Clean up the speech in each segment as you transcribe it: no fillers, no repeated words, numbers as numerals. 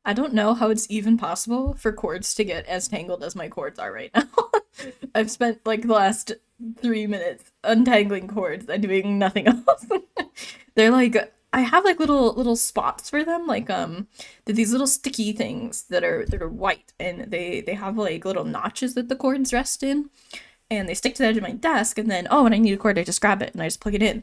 I don't know how it's even possible for cords to get as tangled as my cords are right now. I've spent like the last 3 minutes untangling cords and doing nothing else. They're like I have like little spots for them, like they're these little sticky things that are white and they have like little notches that the cords rest in and they stick to the edge of my desk and then when I need a cord I just grab it and I just plug it in.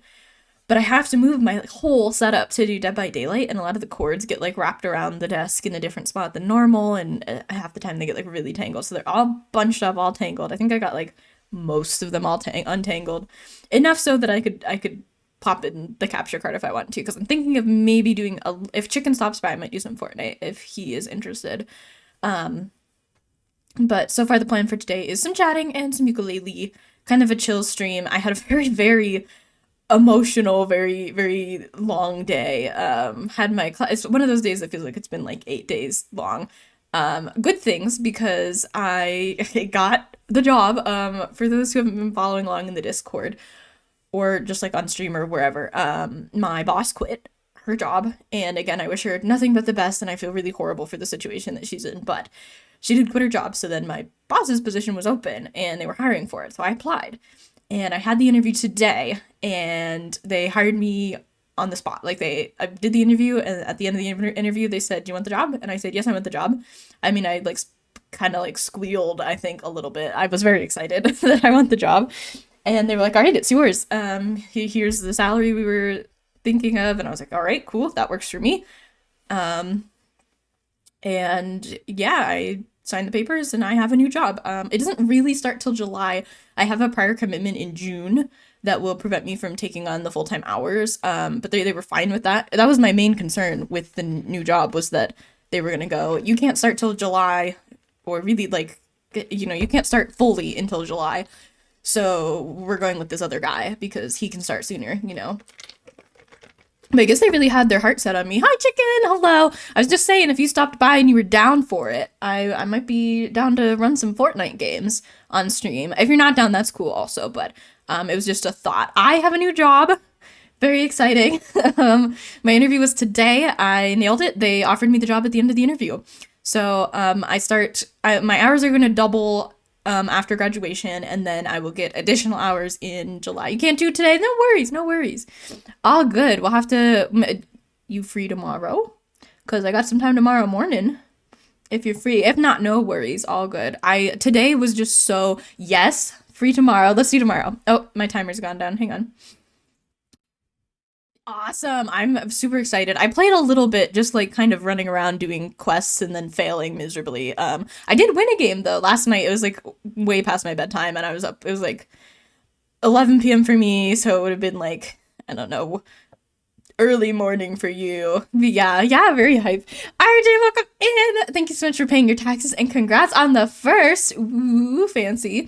But I have to move my whole setup to do Dead by Daylight, and a lot of the cords get like wrapped around the desk in a different spot than normal, and half the time they get like really tangled. So they're all bunched up, all tangled. I think I got like most of them all untangled, enough so that I could pop in the capture card if I want to, because I'm thinking of maybe doing a if Chicken stops by, I might do some Fortnite if he is interested. Um, but so far the plan for today is some chatting and some ukulele, kind of a chill stream. I had a very emotional, very long day. Had my class. It's one of those days that feels like it's been like 8 days long. Good things because I got the job. For those who haven't been following along in the Discord or just like on stream or wherever, my boss quit her job, and again, I wish her nothing but the best, and I feel really horrible for the situation that she's in. But she did quit her job, so then my boss's position was open, and they were hiring for it, so I applied and I had the interview today, and they hired me on the spot. Like I did the interview, and at the end of the interview, they said, "Do you want the job?" And I said, "Yes, I want the job." I mean, I like kind of like squealed, I think, a little bit. I was very excited that I want the job, and they were like, "All right, it's yours. Here's the salary we were thinking of," and I was like, "All right, cool, that works for me." Um, and yeah, I signed the papers and I have a new job. It doesn't really start till July. I have a prior commitment in June that will prevent me from taking on the full-time hours. But they were fine with that. That was my main concern with the new job, was that they were gonna go, you can't start till July, or really like, you can't start fully until July. So we're going with this other guy because he can start sooner. But I guess they really had their heart set on me. Hi, chicken. Hello. I was just saying, if you stopped by and you were down for it, I might be down to run some Fortnite games on stream. If you're not down, that's cool also. But it was just a thought. I have a new job. Very exciting. My interview was today. I nailed it. They offered me the job at the end of the interview. So my hours are going to double after graduation, and then I will get additional hours in July. You can't do it today? No worries, no worries. All good. We'll have to. You free tomorrow? Because I got some time tomorrow morning. If you're free. If not, no worries. All good. Today was just so, yes, free tomorrow. Let's do tomorrow. Oh, my timer's gone down. Hang on. Awesome. I'm super excited. I played a little bit, just like kind of running around doing quests and then failing miserably. I did win a game though last night. It was like way past my bedtime and I was up. It was like 11 p.m. for me, so it would have been like, I don't know, early morning for you. But yeah, very hype. RJ, welcome in. Thank you so much for paying your taxes and congrats on the first. Ooh, fancy.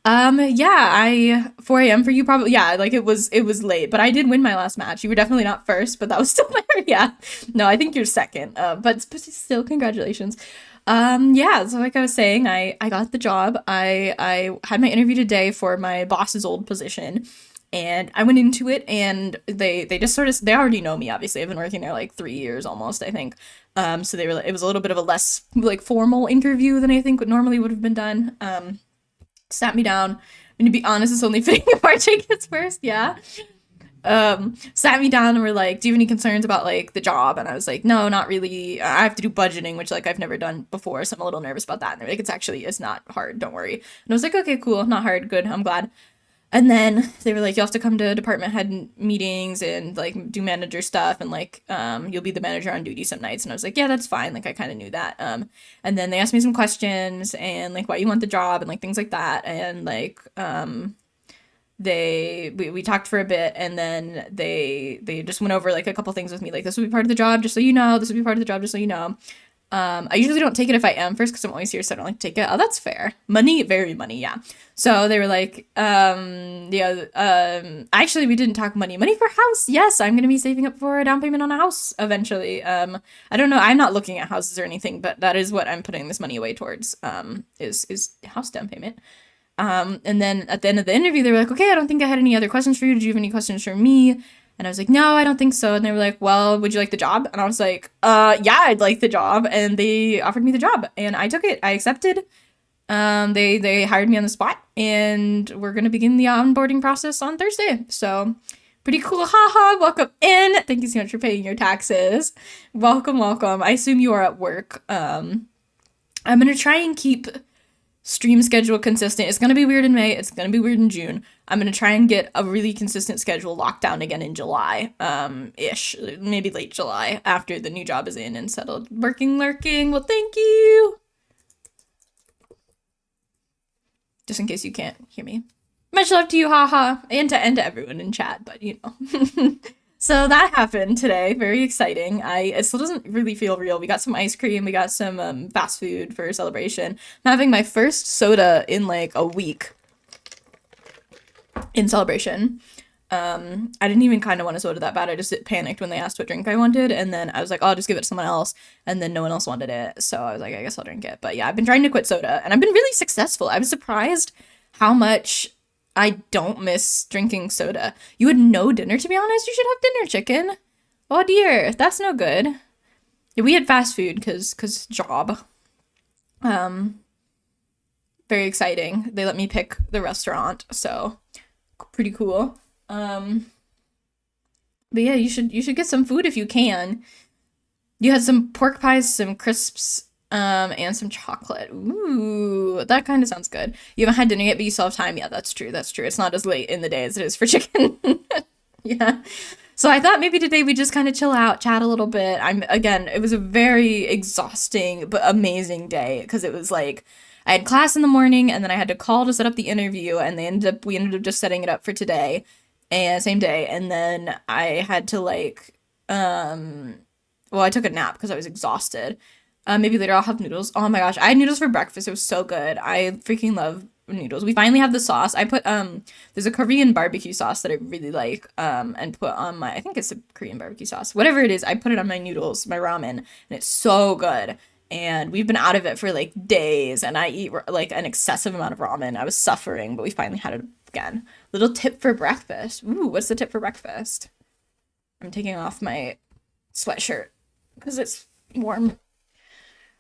Yeah, I 4 a.m. for you probably. Yeah, like it was late, but I did win my last match. You were definitely not first, but that was still there. Yeah. No, I think you're second. But still congratulations. Yeah, so like I was saying, I got the job. I had my interview today for my boss's old position. And I went into it and they just sort of they already know me, obviously. I've been working there like 3 years almost, I think. So it was a little bit of a less like formal interview than I think would normally would have been done. Sat me down. I'm gonna be honest, it's only fitting if RJ gets first, yeah. Sat me down and were like, "Do you have any concerns about like the job?" And I was like, "No, not really. I have to do budgeting, which like I've never done before, so I'm a little nervous about that." And they're like, "It's not hard, don't worry." And I was like, "Okay, cool, not hard, good, I'm glad." And then they were like, "You have to come to department head meetings and like do manager stuff, and like you'll be the manager on duty some nights." And I was like, "Yeah, that's fine." Like I kind of knew that. And then they asked me some questions and like why you want the job and like things like that. And like we talked for a bit, and then they just went over like a couple things with me, like, "This will be part of the job, just so you know. This will be part of the job, just so you know." I usually don't take it if I am first because I'm always here, so I don't like to take it. Oh, that's fair. Money, very money, yeah. So they were like, yeah, actually, we didn't talk money. Money for house, yes, I'm gonna be saving up for a down payment on a house eventually. I don't know, I'm not looking at houses or anything, but that is what I'm putting this money away towards. Is house down payment. And then at the end of the interview, they were like, "Okay, I don't think I had any other questions for you. Did you have any questions for me?" And I was like, no, I don't think so. And they were like, well, would you like the job? And I was like, yeah, I'd like the job. And they offered me the job and I took it. I accepted. They hired me on the spot and we're gonna begin the onboarding process on Thursday. So pretty cool. Haha, welcome in. Thank you so much for paying your taxes. Welcome, welcome. I assume you are at work. I'm gonna try and keep stream schedule consistent. It's gonna be weird in May. It's gonna be weird in June. I'm gonna try and get a really consistent schedule locked down again in July, ish, maybe late July after the new job is in and settled. Working, lurking. Well, thank you. Just in case you can't hear me. Much love to you, haha, and to everyone in chat. But you know. So that happened today. Very exciting. It still doesn't really feel real. We got some ice cream. We got some fast food for celebration. I'm having my first soda in like a week in celebration. I didn't even kind of want a soda that bad. I just panicked when they asked what drink I wanted, and then I was like, oh, I'll just give it to someone else, and then no one else wanted it, so I was like, I guess I'll drink it. But yeah, I've been trying to quit soda, and I've been really successful. I was surprised how much I don't miss drinking soda. You had no dinner, to be honest? You should have dinner, chicken. Oh dear, that's no good. Yeah, we had fast food, cause job. Very exciting. They let me pick the restaurant, so pretty cool. But yeah, you should get some food if you can. You had some pork pies, some crisps, and some chocolate. Ooh, that kind of sounds good. You haven't had dinner yet, but you still have time. Yeah, that's true. That's true. It's not as late in the day as it is for chicken. Yeah. So I thought maybe today we just kind of chill out, chat a little bit. It was a very exhausting but amazing day because it was like I had class in the morning and then I had to call to set up the interview and we ended up just setting it up for today and same day. And then I had to I took a nap because I was exhausted. Maybe later I'll have noodles. Oh my gosh, I had noodles for breakfast. It was so good. I freaking love noodles. We finally have the sauce. I put there's a Korean barbecue sauce that I really like and put on I think it's a Korean barbecue sauce. Whatever it is, I put it on my noodles, my ramen, and it's so good. And we've been out of it for like days and I eat like an excessive amount of ramen. I was suffering, but we finally had it again. Little tip for breakfast. Ooh, what's the tip for breakfast? I'm taking off my sweatshirt because it's warm.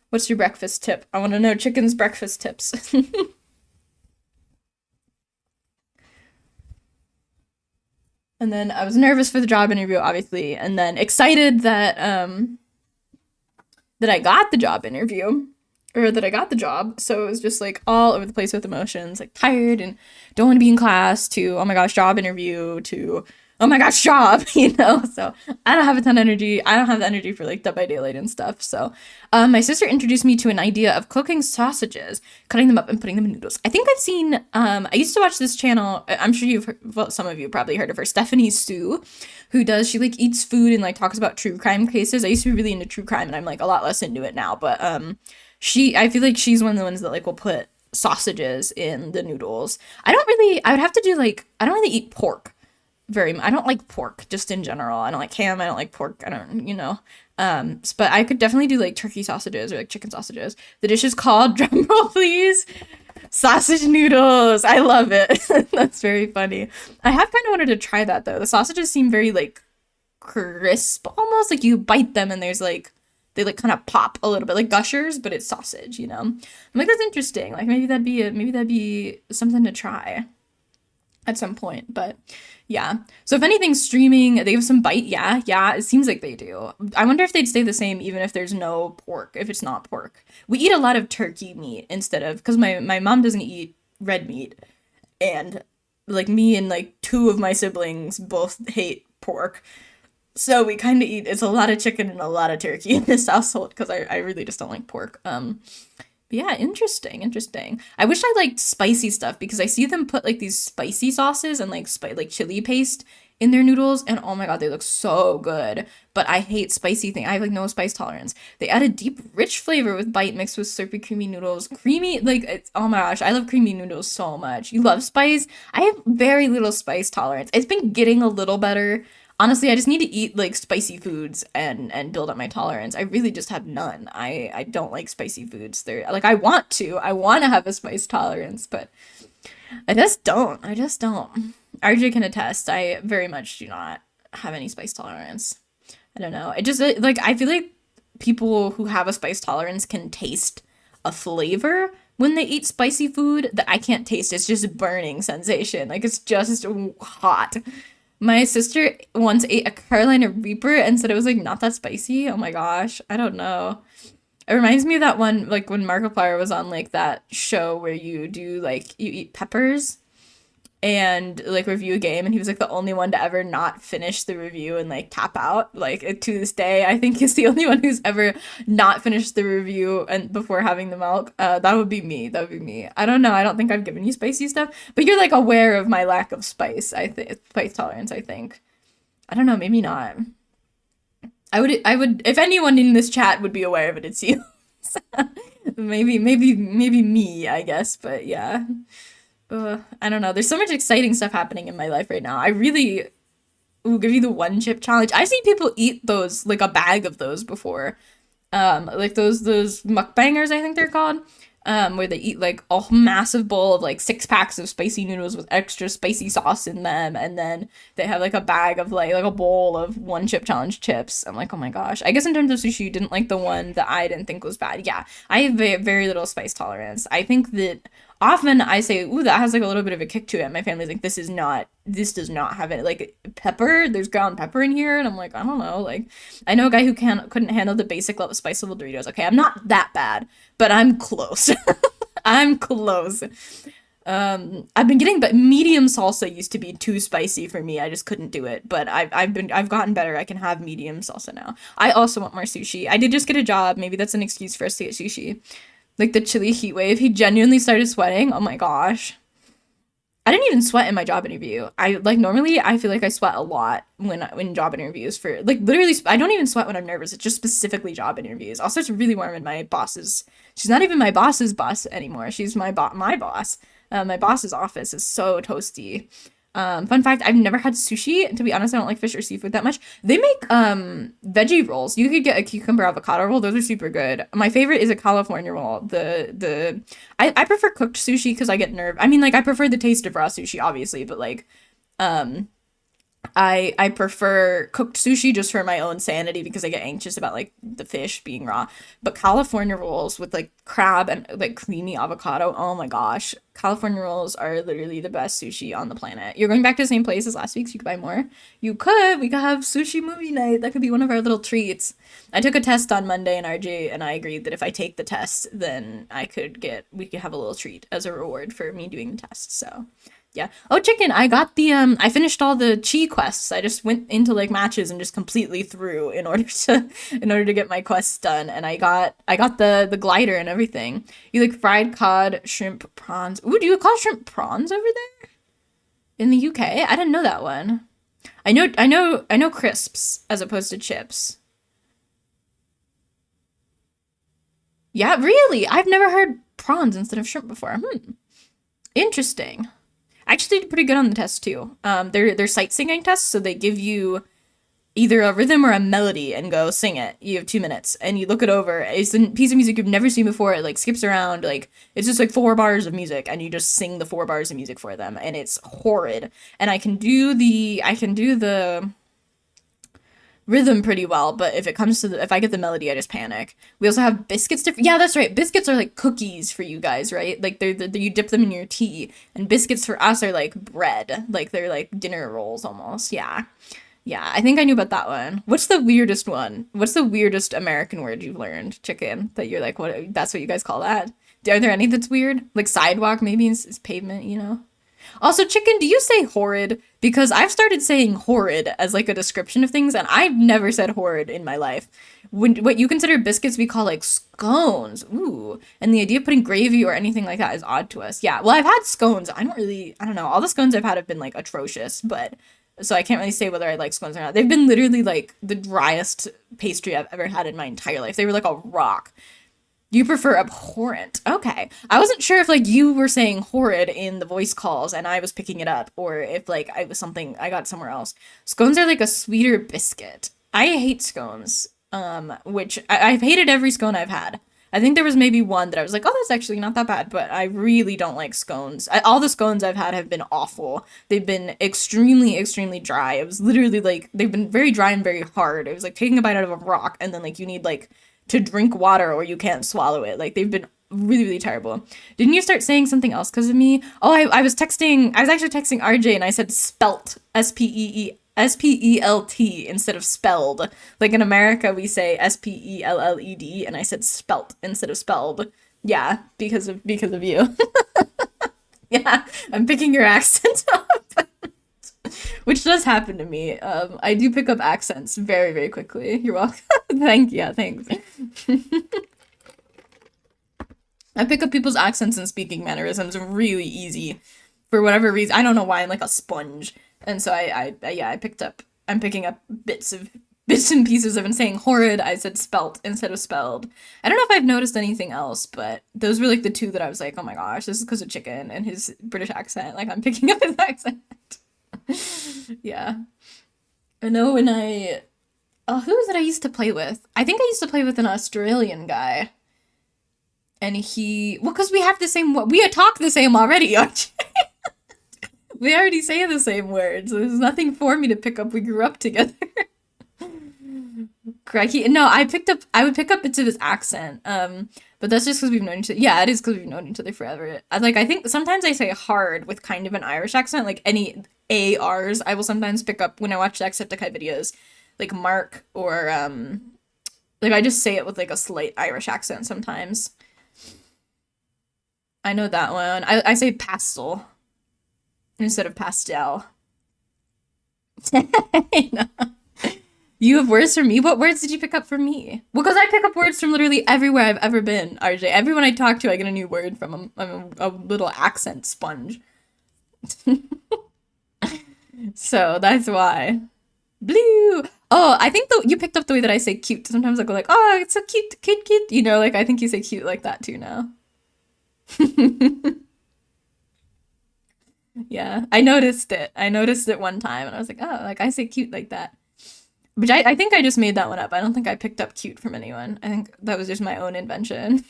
What's your breakfast tip? I want to know chicken's breakfast tips. And then I was nervous for the job interview, obviously, and then excited that I got the job interview or that I got the job. So it was just like all over the place with emotions, like tired and don't want to be in class to, oh my gosh, job interview to, oh my gosh, job, you know? So I don't have a ton of energy. I don't have the energy for like Dead by Daylight and stuff. So my sister introduced me to an idea of cooking sausages, cutting them up and putting them in noodles. I think I've seen, I used to watch this channel. I'm sure some of you probably heard of her, Stephanie Sue, she like eats food and like talks about true crime cases. I used to be really into true crime and I'm like a lot less into it now. But I feel like she's one of the ones that like will put sausages in the noodles. I would have to do I don't really eat pork very much. I don't like pork just in general. I don't like ham. I don't like pork. I don't, but I could definitely do like turkey sausages or like chicken sausages. The dish is called, drumroll please, sausage noodles. I love it. That's very funny. I have kind of wanted to try that though. The sausages seem very like crisp, almost like you bite them and there's like, they like kind of pop a little bit like Gushers, but it's sausage, I'm like, that's interesting. Like maybe that'd be something to try at some point. But yeah, so if anything's streaming, they have some bite. Yeah, it seems like they do. I wonder if they'd stay the same even if there's no pork, if it's not pork. We eat a lot of turkey meat instead of, because my mom doesn't eat red meat, and like me and like two of my siblings both hate pork, so we kind of eat, it's a lot of chicken and a lot of turkey in this household because I really just don't like pork. Yeah, interesting. I wish I liked spicy stuff because I see them put like these spicy sauces and like chili paste in their noodles, and oh my god, they look so good. But I hate spicy thing. I have like no spice tolerance. They add a deep, rich flavor with bite mixed with slurpy creamy noodles. Creamy, oh my gosh, I love creamy noodles so much. You love spice? I have very little spice tolerance. It's been getting a little better. Honestly, I just need to eat like spicy foods and build up my tolerance. I really just have none. I don't like spicy foods. They're like, I want to have a spice tolerance, but I just don't. RJ can attest. I very much do not. have any spice tolerance. I don't know. It just like I feel like people who have a spice tolerance can taste a flavor when they eat spicy food that I can't taste. It's just a burning sensation. Like it's just hot. My sister once ate a Carolina Reaper and said it was like not that spicy. Oh my gosh. I don't know. It reminds me of that one, like when Markiplier was on like that show where you do like you eat peppers and like review a game, and he was like the only one to ever not finish the review and like tap out. Like to this day, I think he's the only one who's ever not finished the review and before having the milk. That would be me. That would be me. I don't know. I don't think I've given you spicy stuff, but you're like aware of my lack of spice. I think spice tolerance. I think. I don't know. Maybe not. I would, if anyone in this chat would be aware of it, it's you. Maybe me, I guess, but yeah. I don't know. There's so much exciting stuff happening in my life right now. I really will give you the one chip challenge. I've seen people eat those, like a bag of those before. Like those mukbangers, I think they're called. Where they eat like a massive bowl of like 6 packs of spicy noodles with extra spicy sauce in them, and then they have like a bag of like a bowl of one chip challenge chips. I'm like, oh my gosh. I guess in terms of sushi, you didn't like the one that I didn't think was bad. Yeah, I have very little spice tolerance. I think that often I say, ooh, that has like a little bit of a kick to it. My family's like, this does not have it. Like pepper, there's ground pepper in here. And I'm like, I don't know. Like, I know a guy who couldn't handle the basic level spice level Doritos. Okay, I'm not that bad, but I'm close. I'm close. I've been getting, but medium salsa used to be too spicy for me. I just couldn't do it. But I've gotten better. I can have medium salsa now. I also want more sushi. I did just get a job. Maybe that's an excuse for us to get sushi. Like the chilly heat wave, he genuinely started sweating. Oh my gosh. I didn't even sweat in my job interview. I like normally I feel like I sweat a lot when job interviews for like literally I don't even sweat when I'm nervous. It's just specifically job interviews. Also, it's really warm in my boss's. She's not even my boss's boss anymore. She's my boss. My boss's office is so toasty. Fun fact, I've never had sushi. To be honest, I don't like fish or seafood that much. They make veggie rolls. You could get a cucumber avocado roll. Those are super good. My favorite is a California roll. I prefer cooked sushi because I get nerve. I mean, like I prefer the taste of raw sushi, obviously, but like um I prefer cooked sushi just for my own sanity because I get anxious about like the fish being raw. But California rolls with like crab and like creamy avocado, oh my gosh. California rolls are literally the best sushi on the planet. You're going back to the same place as last week, so you could buy more. You could. We could have sushi movie night. That could be one of our little treats. I took a test on Monday in RJ and I agreed that if I take the test, then we could have a little treat as a reward for me doing the test. So yeah. Oh, chicken. I got I finished all the chi quests. I just went into like matches and just completely threw in order to get my quests done. And I got the glider and everything. You like fried cod, shrimp, prawns. Ooh, do you call shrimp prawns over there? In the UK? I didn't know that one. I know crisps as opposed to chips. Yeah, really? I've never heard prawns instead of shrimp before. Interesting. I actually did pretty good on the test too. They're sight singing tests, so they give you either a rhythm or a melody and go sing it. You have 2 minutes and you look it over. It's a piece of music you've never seen before. It like skips around, like it's just like 4 bars of music and you just sing the 4 bars of music for them and it's horrid. And I can do the rhythm pretty well, but if I get the melody, I just panic. We also have biscuits. Yeah, that's right. Biscuits are like cookies for you guys, right? Like you dip them in your tea, and biscuits for us are like bread. Like they're like dinner rolls almost. Yeah, yeah. I think I knew about that one. What's the weirdest one? What's the weirdest American word you've learned? Chicken. That you're like, what? That's what you guys call that? Are there any that's weird? Like sidewalk, maybe is pavement. You know. Also, chicken, do you say horrid? Because I've started saying horrid as like a description of things, and I've never said horrid in my life. What you consider biscuits, we call like scones. Ooh. And the idea of putting gravy or anything like that is odd to us. Yeah, well, I've had scones. I don't know. All the scones I've had have been like atrocious, but so I can't really say whether I like scones or not. They've been literally like the driest pastry I've ever had in my entire life. They were like a rock. You prefer abhorrent. Okay. I wasn't sure if like you were saying horrid in the voice calls and I was picking it up or if like I was something I got somewhere else. Scones are like a sweeter biscuit. I hate scones. Which I've hated every scone I've had. I think there was maybe one that I was like, oh, that's actually not that bad, but I really don't like scones. All the scones I've had have been awful. They've been extremely, extremely dry. It was literally like, they've been very dry and very hard. It was like taking a bite out of a rock, and then like you need like to drink water or you can't swallow it. Like they've been really, really terrible. Didn't you start saying something else because of me? Oh, I was actually texting RJ and I said spelt, spelt instead of spelled. Like in America, we say spelled, and I said spelt instead of spelled. Yeah, because of you. Yeah, I'm picking your accent up, which does happen to me. I do pick up accents very, very quickly. You're welcome. Yeah, thanks. I pick up people's accents and speaking mannerisms really easy. For whatever reason, I don't know why. I'm like a sponge, and so yeah, I'm picking up bits and pieces of and saying horrid. I said spelt instead of spelled. I don't know if I've noticed anything else, but those were like the two that I was like, oh my gosh, this is because of Chicken and his British accent. Like I'm picking up his accent. Yeah, I know when I. Oh, who was it I used to play with? I think I used to play with an Australian guy. And well, because we have the same, we talk the same already, aren't we already say the same words. There's nothing for me to pick up. We grew up together. Crikey. No, I would pick up bits of his accent. But that's just because we've known each other. Yeah, it is because we've known each other forever. I think sometimes I say hard with kind of an Irish accent, like any ARs. I will sometimes pick up when I watch Jacksepticeye videos, like Mark or, like I just say it with like a slight Irish accent sometimes. I know that one. I say pastel instead of pastel. No. You have words for me? What words did you pick up from me? Well, because I pick up words from literally everywhere I've ever been, RJ. Everyone I talk to, I get a new word from. I'm a little accent sponge. So that's why. Blue. Oh, I think you picked up the way that I say cute. Sometimes I go like, oh, it's so cute, cute, cute. You know, like I think you say cute like that too now. Yeah, I noticed it. I noticed it one time and I was like, oh, like I say cute like that. But I think I just made that one up. I don't think I picked up cute from anyone. I think that was just my own invention.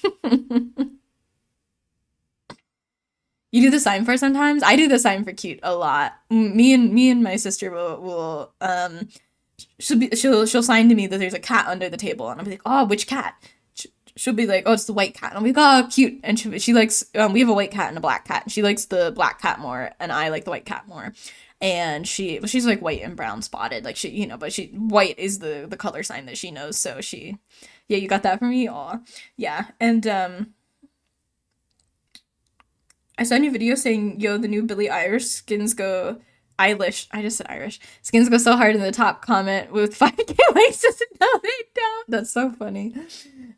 You do the sign for sometimes? I do the sign for cute a lot. Me and my sister will she'll sign to me that there's a cat under the table and I'll be like, oh, which cat? She'll be like, oh, it's the white cat. And I'll be like, oh, cute. And she likes, we have a white cat and a black cat. And she likes the black cat more, and I like the white cat more. And she's like white and brown spotted. Like but white is the color sign that she knows. So yeah, you got that from me? Aw. Yeah. And, I saw a new video saying, yo, the new Billie Eilish skins go Eilish. I just said Irish. Skins go so hard in the top comment with 5K likes. Just no, they don't. That's so funny.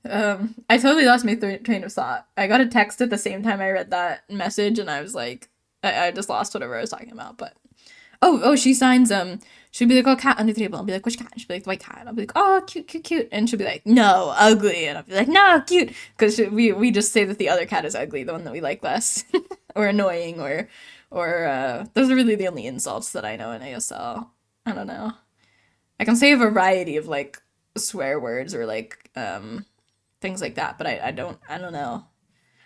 I totally lost my train of thought. I got a text at the same time I read that message, and I was like, I just lost whatever I was talking about. But oh, she signs she'll be like, oh, cat under the table. I'll be like, which cat? She'll be like, the white cat. I'll be like, oh, cute, cute, cute. And she'll be like, no, ugly. And I'll be like, no, cute. Because we just say that the other cat is ugly, the one that we like less, or annoying, or those are really the only insults that I know in ASL. I don't know. I can say a variety of like swear words or like things like that, but I don't know.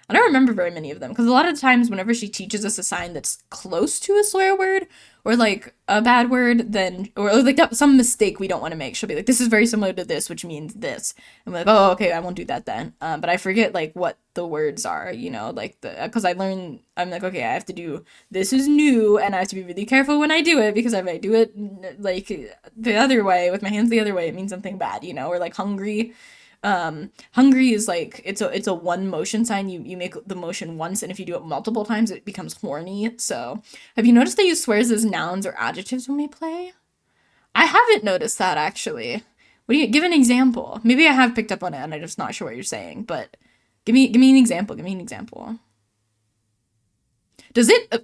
I don't remember very many of them because a lot of times whenever she teaches us a sign that's close to a swear word or like a bad word, then or like some mistake we don't want to make, she'll be like, this is very similar to this, which means this. And we're like, oh, okay, I won't do that then. But I forget like what the words are, like because I'm like, okay, I have to do, this is new and I have to be really careful when I do it because if I do it like the other way with my hands the other way, it means something bad, or like hungry. Hungry is like it's a one motion sign. You make the motion once, and if you do it multiple times it becomes horny. So have you noticed they use swears as nouns or adjectives when we play? I haven't noticed that actually. What do you give an example? Maybe I have picked up on it and I'm just not sure what you're saying, but give me an example. Give me an example.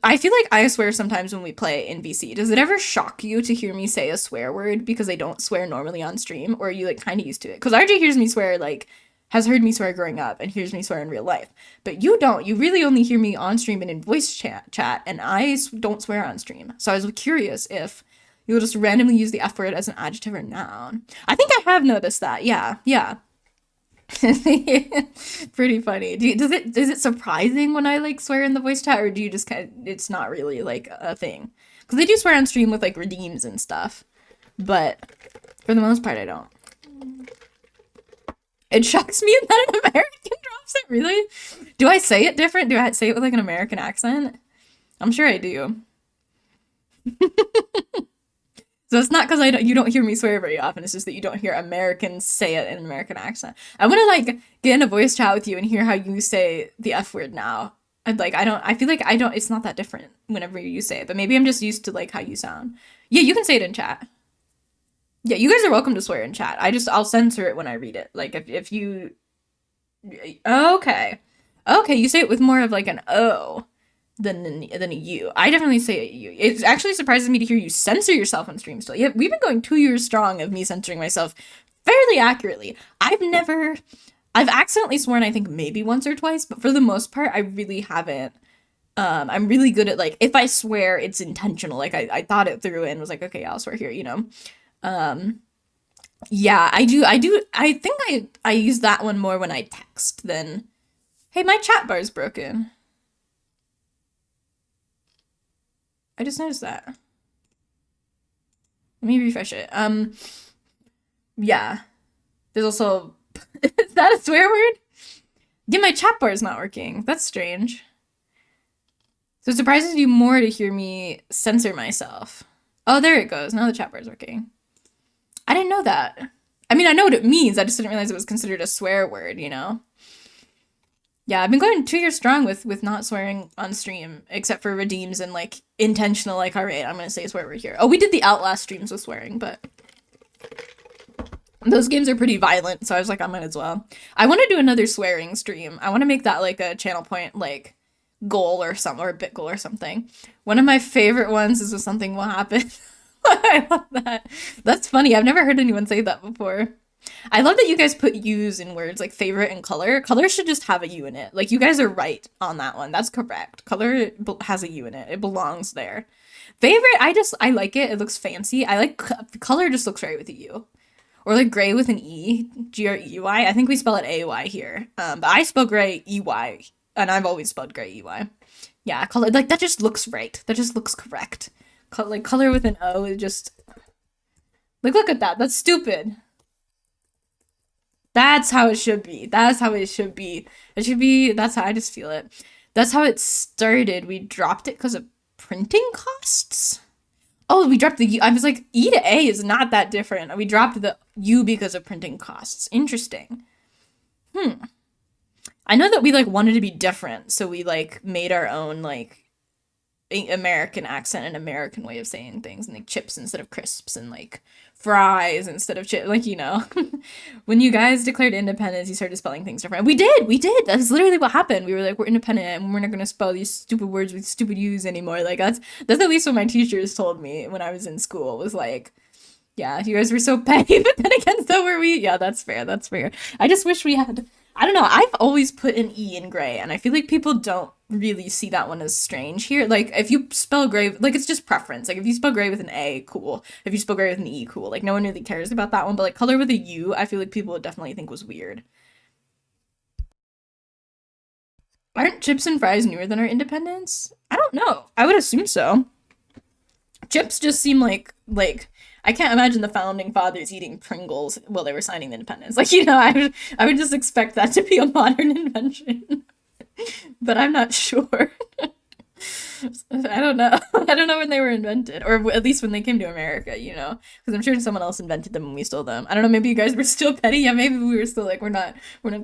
I feel like I swear sometimes when we play in VC. Does it ever shock you to hear me say a swear word because I don't swear normally on stream? Or are you like kind of used to it? Because RJ hears me swear, like, has heard me swear growing up and hears me swear in real life. But you don't. You really only hear me on stream and in voice chat, and I don't swear on stream. So I was curious if you'll just randomly use the F word as an adjective or noun. I think I have noticed that. Yeah, yeah. Pretty funny. Is it surprising when I like swear in the voice chat, or do you just kind of, it's not really like a thing? Because I do swear on stream with like redeems and stuff, but for the most part, I don't. It shocks me that an American drops it. Really? Do I say it different? Do I say it with like an American accent? I'm sure I do. So it's not because you don't hear me swear very often. It's just that you don't hear Americans say it in an American accent. I want to like get in a voice chat with you and hear how you say the F word now. I feel like I don't. It's not that different whenever you say it, but maybe I'm just used to like how you sound. Yeah, you can say it in chat. Yeah, you guys are welcome to swear in chat. I'll censor it when I read it. Like if you, okay, okay, you say it with more of like an O than a U. I definitely say a U. It actually surprises me to hear you censor yourself on stream still. Yeah, we've been going 2 years strong of me censoring myself fairly accurately. I've accidentally sworn I think maybe once or twice, but for the most part, I really haven't. I'm really good at like if I swear, it's intentional. Like I thought it through and was like, okay, I'll swear here, you know. Um, yeah, I do. I think I use that one more when I text than. Hey, my chat bar's broken. I just noticed that. Let me refresh it. Yeah. There's also is that a swear word? Yeah, my chat bar is not working. That's strange. So it surprises you more to hear me censor myself. Oh, there it goes. Now the chat bar is working. I didn't know that. I mean, I know what it means. I just didn't realize it was considered a swear word, you know? Yeah, I've been going 2 years strong with not swearing on stream, except for redeems and like intentional, like, all right, I'm gonna say a swear word here. Oh, we did the Outlast streams with swearing, but those games are pretty violent, so I was like, I might as well. I want to do another swearing stream. I want to make that like a channel point, like goal or something, or a bit goal or something. One of my favorite ones is when something will happen. I love that. That's funny. I've never heard anyone say that before. I love that you guys put U's in words like favorite and color. Color should just have a U in it. Like you guys are right on that one. That's correct. Color has a U in it. It belongs there. Favorite, I like it. It looks fancy. I like color just looks right with a U. Or like gray with an E, Grey. I think we spell it AY here. But I spell gray EY, and I've always spelled gray EY. Yeah, color like that just looks right. That just looks correct. Like color with an O is just like look at that. That's stupid. That's how it should be. That's how it should be. It should be. That's how I just feel it. That's how it started. We dropped it because of printing costs. Oh, we dropped the U. I was like, E to A is not that different. We dropped the U because of printing costs. Interesting. Hmm. I know that we like wanted to be different, so we like made our own like American accent and American way of saying things, and like chips instead of crisps, and like fries instead of chip. Like you know, when you guys declared independence, you started spelling things different. We did. That's literally what happened. We were like, we're independent, and we're not gonna spell these stupid words with stupid U's anymore. Like that's at least what my teachers told me when I was in school. Was like, yeah, you guys were so petty, but then again, so were we. Yeah, that's fair. That's fair. I just wish we had. I don't know. I've always put an E in gray, and I feel like people don't really see that one as strange here. Like, if you spell gray, like, it's just preference. Like, if you spell gray with an A, cool. If you spell gray with an E, cool. Like, no one really cares about that one. But, like, color with a U, I feel like people would definitely think was weird. Aren't chips and fries newer than our independence? I don't know. I would assume so. Chips just seem like I can't imagine the founding fathers eating Pringles while they were signing the independence. Like, you know, I would just expect that to be a modern invention. But I'm not sure. I don't know. I don't know when they were invented, or at least when they came to America, you know, because I'm sure someone else invented them and we stole them. I don't know. Maybe you guys were still petty. Yeah, maybe we were still like we're not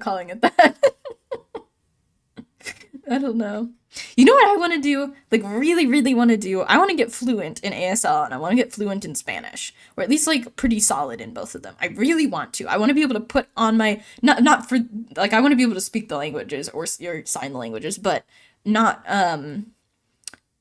calling it that. I don't know. You know what I want to do? Like, really, really want to do? I want to get fluent in ASL and I want to get fluent in Spanish, or at least like pretty solid in both of them. I really want to. I want to be able to put on my not for like I want to be able to speak the languages or sign the languages, but not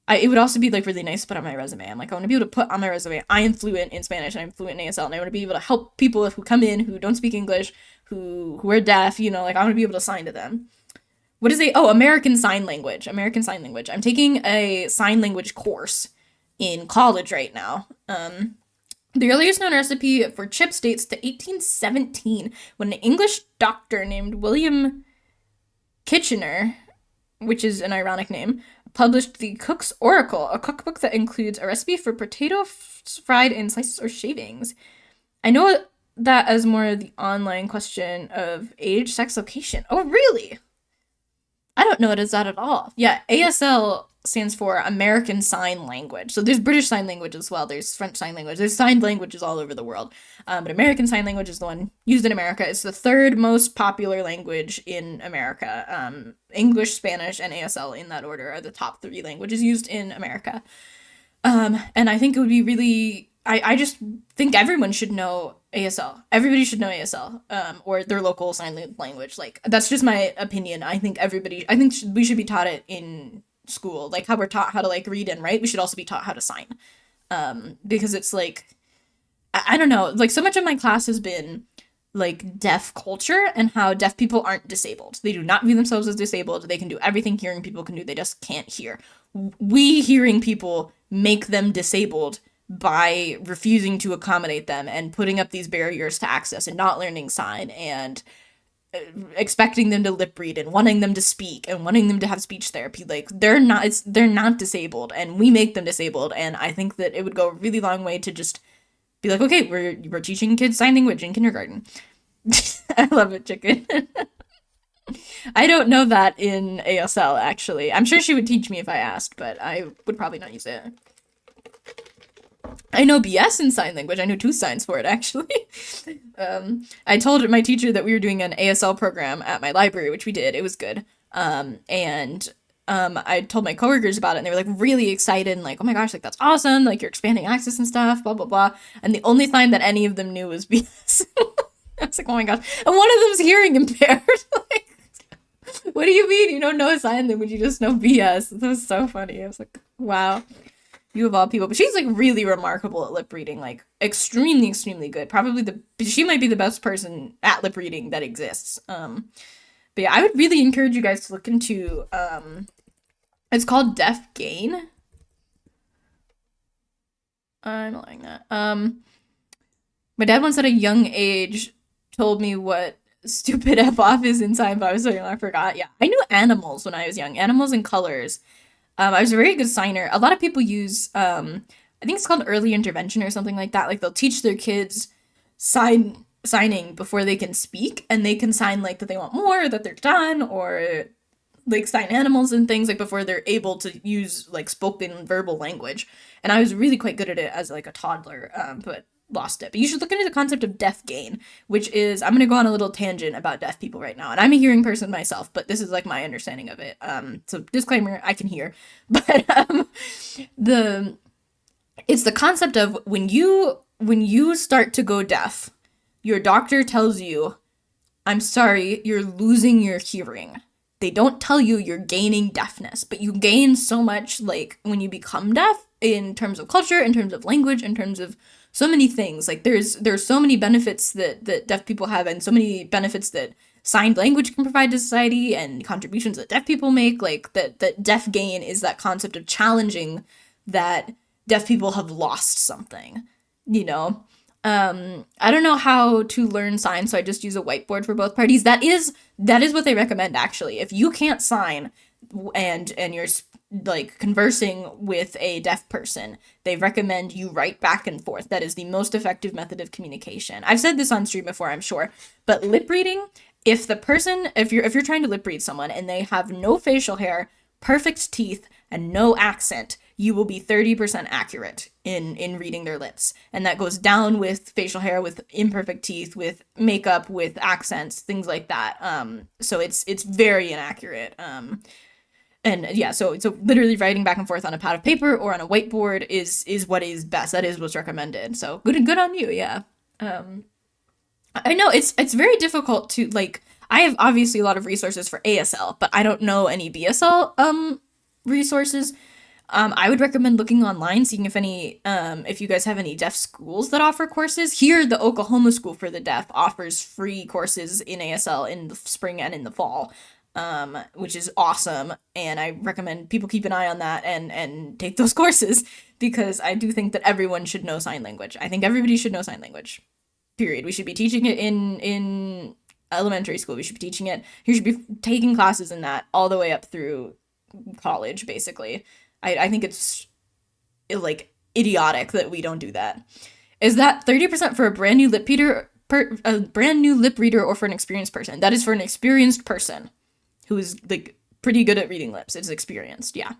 it would also be like really nice to put on my resume. I'm like, I want to be able to put on my resume, I am fluent in Spanish and I'm fluent in ASL, and I want to be able to help people who come in who don't speak English, who are deaf, you know, like I want to be able to sign to them. What is American Sign Language. American Sign Language. I'm taking a sign language course in college right now. The earliest known recipe for chips dates to 1817 when an English doctor named William Kitchener, which is an ironic name, published the Cook's Oracle, a cookbook that includes a recipe for potato fried in slices or shavings. I know that as more of the online question of age, sex, location. Oh, really? I don't know it as that at all. Yeah, ASL stands for American Sign Language. So there's British Sign Language as well. There's French Sign Language. There's signed languages all over the world. But American Sign Language is the one used in America. It's the third most popular language in America. English, Spanish, and ASL in that order are the top three languages used in America. And I think it would be really, I just think everyone should know ASL. Everybody should know ASL, or their local sign language. Like, that's just my opinion. I think we should be taught it in school. Like, how we're taught how to, like, read and write, we should also be taught how to sign. Because it's like, I don't know, like, so much of my class has been, like, deaf culture and how deaf people aren't disabled. They do not view themselves as disabled. They can do everything hearing people can do. They just can't hear. We hearing people make them disabled by refusing to accommodate them and putting up these barriers to access and not learning sign and expecting them to lip read and wanting them to speak and wanting them to have speech therapy. Like, they're not disabled, and we make them disabled. And I think that it would go a really long way to just be like, okay, we're teaching kids sign language in kindergarten. I love it, chicken. I don't know that in ASL, actually. I'm sure she would teach me if I asked, but I would probably not use it. I know BS in sign language. I know two signs for it, actually. I told my teacher that we were doing an ASL program at my library, which we did. It was good. I told my coworkers about it, and they were, like, really excited and, like, oh my gosh, like, that's awesome. Like, you're expanding access and stuff, blah, blah, blah. And the only sign that any of them knew was BS. I was like, oh my gosh. And one of them was hearing impaired. Like, what do you mean you don't know sign language? You just know BS. That was so funny. I was like, wow. You of all people. But she's, like, really remarkable at lip reading. Like, extremely, extremely good. She might be the best person at lip reading that exists. But yeah, I would really encourage you guys to look into, it's called Deaf Gain. I'm not like that. My dad once at a young age told me what stupid F off is in sign, but I was so young I forgot. Yeah, I knew animals when I was young. Animals and colors. I was a very good signer. A lot of people use, I think it's called early intervention or something like that. Like, they'll teach their kids signing before they can speak, and they can sign, like, that they want more, that they're done, or, like, sign animals and things, like, before they're able to use, like, spoken verbal language. And I was really quite good at it as, like, a toddler, but lost it. But you should look into the concept of deaf gain, which is, I'm gonna go on a little tangent about deaf people right now, and I'm a hearing person myself, but this is, like, my understanding of it. So disclaimer, I can hear, but it's the concept of when you start to go deaf, your doctor tells you, I'm sorry, you're losing your hearing. They don't tell you you're gaining deafness, but you gain so much, like, when you become deaf, in terms of culture, in terms of language, in terms of so many things. Like, there's so many benefits that deaf people have, and so many benefits that signed language can provide to society, and contributions that deaf people make. Like, that deaf gain is that concept of challenging that deaf people have lost something, you know? I don't know how to learn sign, so I just use a whiteboard for both parties. That is what they recommend, actually. If you can't sign and you're, like, conversing with a deaf person, they recommend you write back and forth. That is the most effective method of communication. I've said this on stream before, I'm sure, but lip reading, if you're trying to lip read someone and they have no facial hair, perfect teeth, and no accent, you will be 30% accurate in reading their lips. And that goes down with facial hair, with imperfect teeth, with makeup, with accents, things like that. So it's very inaccurate. And yeah, so literally writing back and forth on a pad of paper or on a whiteboard is what is best. That is what's recommended. So good on you. Yeah. I know it's very difficult to, like, I have obviously a lot of resources for ASL, but I don't know any BSL resources. I would recommend looking online, seeing if you guys have any deaf schools that offer courses. Here, the Oklahoma School for the Deaf offers free courses in ASL in the spring and in the fall. which is awesome. And I recommend people keep an eye on that and take those courses because I do think that everyone should know sign language. I think everybody should know sign language. Period. We should be teaching it in elementary school. We should be teaching it. You should be taking classes in that all the way up through college, basically. I think it's like idiotic that we don't do that. Is that 30% for a brand new lip reader, or for an experienced person? That is for an experienced person who is like pretty good at reading lips. It's experienced, yeah.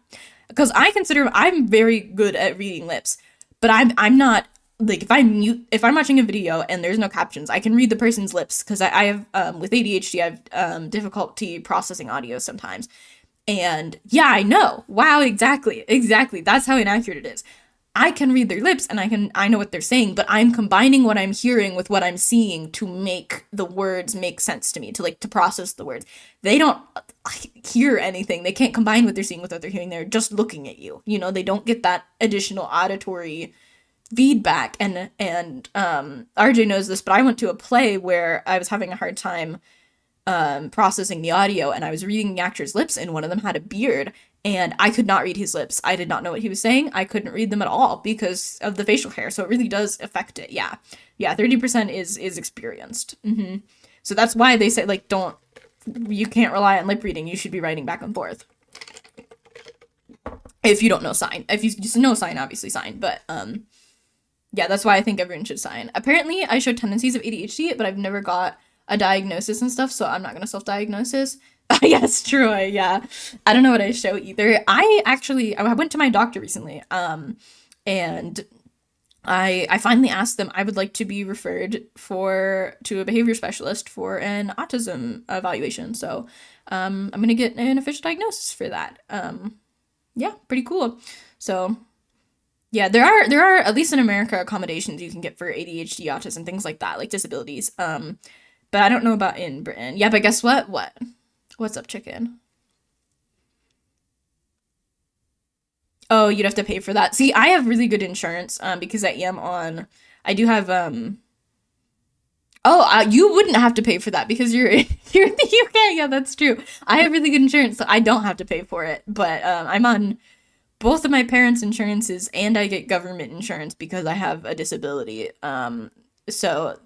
Because I consider I'm very good at reading lips, but I'm not like if I'm watching a video and there's no captions, I can read the person's lips because I have with ADHD I have difficulty processing audio sometimes. And yeah, I know. Wow, exactly. That's how inaccurate it is. I can read their lips and I know what they're saying, but I'm combining what I'm hearing with what I'm seeing to make the words make sense to me, to process the words. They don't hear anything. They can't combine what they're seeing with what they're hearing. They're just looking at you. You know, they don't get that additional auditory feedback. And RJ knows this, but I went to a play where I was having a hard time processing the audio, and I was reading the actor's lips, and one of them had a beard, and I could not read his lips. I did not know what he was saying. I couldn't read them at all because of the facial hair. So it really does affect it. Yeah. 30% is experienced. So that's why they say, like, you can't rely on lip reading. You should be writing back and forth. If you don't know sign. If you just know sign, obviously sign. But, yeah, that's why I think everyone should sign. Apparently, I show tendencies of ADHD, but I've never got a diagnosis and stuff, so I'm not gonna self-diagnosis. Yes, true. Yeah, I don't know what I show either. I went to my doctor recently, and I finally asked them I would like to be referred to a behavior specialist for an autism evaluation. So, I'm gonna get an official diagnosis for that. Yeah, pretty cool. So, yeah, there are at least in America accommodations you can get for ADHD, autism, things like that, like disabilities. But I don't know about in Britain. Yeah, but guess what? What's up, chicken? Oh, you'd have to pay for that. See, I have really good insurance, because I do have, you wouldn't have to pay for that because you're you're in the UK. Yeah, that's true. I have really good insurance, so I don't have to pay for it. But I'm on both of my parents' insurances, and I get government insurance because I have a disability. So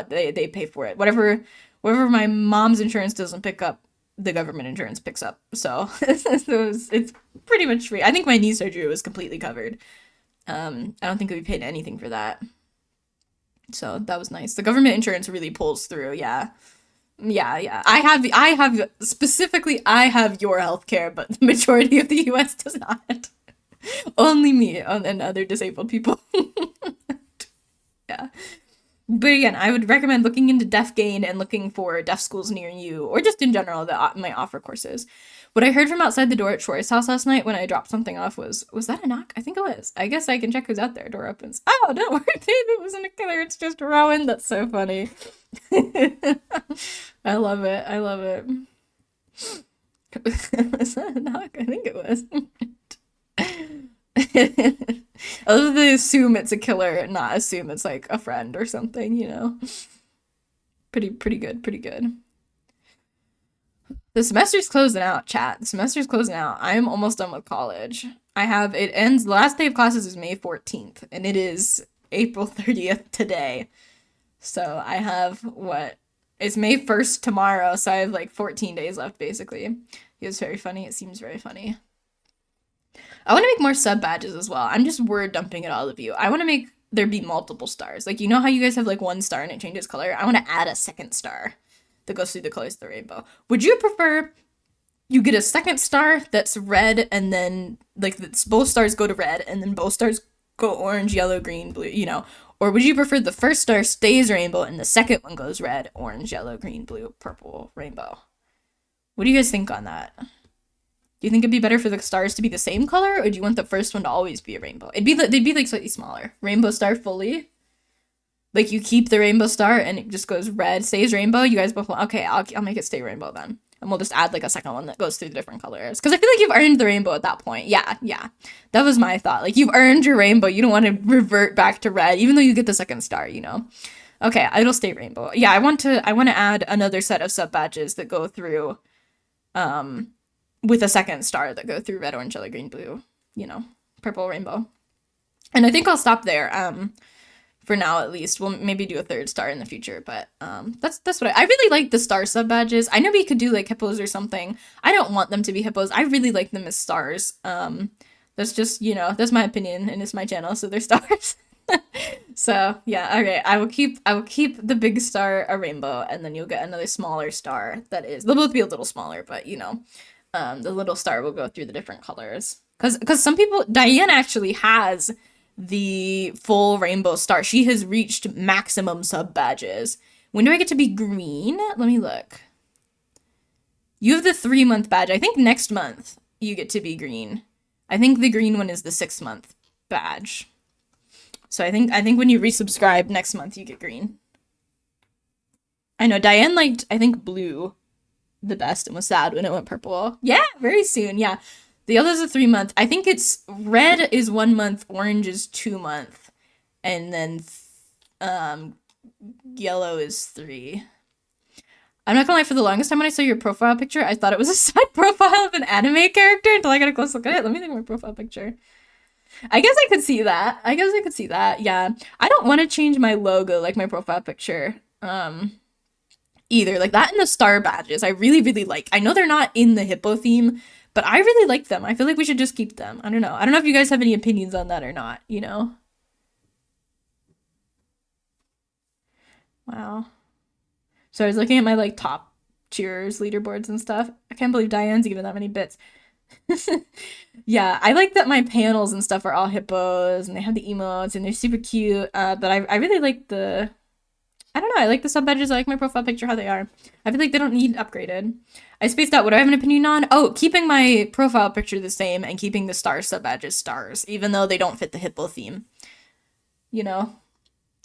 they pay for it. Whatever my mom's insurance doesn't pick up, the government insurance picks up. So, it's pretty much free. I think my knee surgery was completely covered. I don't think we paid anything for that. So that was nice. The government insurance really pulls through. Yeah. Yeah. I have I have your healthcare, but the majority of the US does not. Only me and other disabled people. Yeah. But again, I would recommend looking into Deaf Gain and looking for deaf schools near you, or just in general that might offer courses. What I heard from outside the door at Troy's house last night when I dropped something off was that a knock? I think it was. I guess I can check who's out there. Door opens. Oh, don't worry, babe. It wasn't a killer. It's just Rowan. That's so funny. I love it. Was that a knock? I think it was. I love to assume it's a killer and not assume it's like a friend or something, you know. Pretty good. The semester's closing out, chat. The semester's closing out. I am almost done with college. It ends, the last day of classes is May 14th, and it is April 30th today. So I have, it's May 1st tomorrow, so I have like 14 days left, basically. It was very funny. It seems very funny. I want to make more sub badges as well. I'm just word dumping at all of you. I want to make there be multiple stars. Like, you know how you guys have like one star and it changes color? I want to add a second star that goes through the colors of the rainbow. Would you prefer you get a second star that's red and then like both stars go to red and then both stars go orange, yellow, green, blue, you know? Or would you prefer the first star stays rainbow and the second one goes red, orange, yellow, green, blue, purple, rainbow? What do you guys think on that? Do you think it'd be better for the stars to be the same color, or do you want the first one to always be a rainbow? They'd be like slightly smaller. Rainbow star fully. Like you keep the rainbow star and it just goes red, stays rainbow. You guys both want, okay, I'll make it stay rainbow then. And we'll just add like a second one that goes through the different colors. Because I feel like you've earned the rainbow at that point. Yeah. That was my thought. Like you've earned your rainbow. You don't want to revert back to red, even though you get the second star, you know? Okay, it'll stay rainbow. Yeah, I want to add another set of sub badges that go through with a second star that go through red, orange, yellow, green, blue, you know, purple, rainbow. And I think I'll stop there. For now at least. We'll maybe do a third star in the future, but that's what I really like the star sub badges. I know we could do like hippos or something. I don't want them to be hippos. I really like them as stars. That's just, you know, that's my opinion and it's my channel, so they're stars. So yeah, okay. I will keep the big star a rainbow, and then you'll get another smaller star that is, they'll both be a little smaller, but you know, the little star will go through the different colors. Cause some people, Diane actually has the full rainbow star. She has reached maximum sub badges. When do I get to be green? Let me look. You have the 3-month badge. I think next month you get to be green. I think the green one is the 6-month badge. So I think when you resubscribe next month you get green. I know Diane liked, I think, blue the best and was sad when it went purple. Yeah, very soon. Yeah. The other's a 3-month. I think it's red is 1 month, orange is 2 month, and then yellow is 3. I'm not gonna lie, for the longest time when I saw your profile picture, I thought it was a side profile of an anime character until I got a close look at it. Let me think of my profile picture. I guess I could see that. Yeah. I don't want to change my logo, like my profile picture. Either. Like that and the star badges. I really, really like. I know they're not in the hippo theme, but I really like them. I feel like we should just keep them. I don't know. I don't know if you guys have any opinions on that or not, you know? Wow. So I was looking at my like top cheers leaderboards and stuff. I can't believe Diane's given that many bits. Yeah, I like that my panels and stuff are all hippos and they have the emotes and they're super cute. But I really like the, I don't know, I like the sub badges. I like my profile picture, how they are. I feel like they don't need upgraded. I spaced out. What do I have an opinion on? Oh, keeping my profile picture the same and keeping the star sub badges stars, even though they don't fit the hippo theme. You know?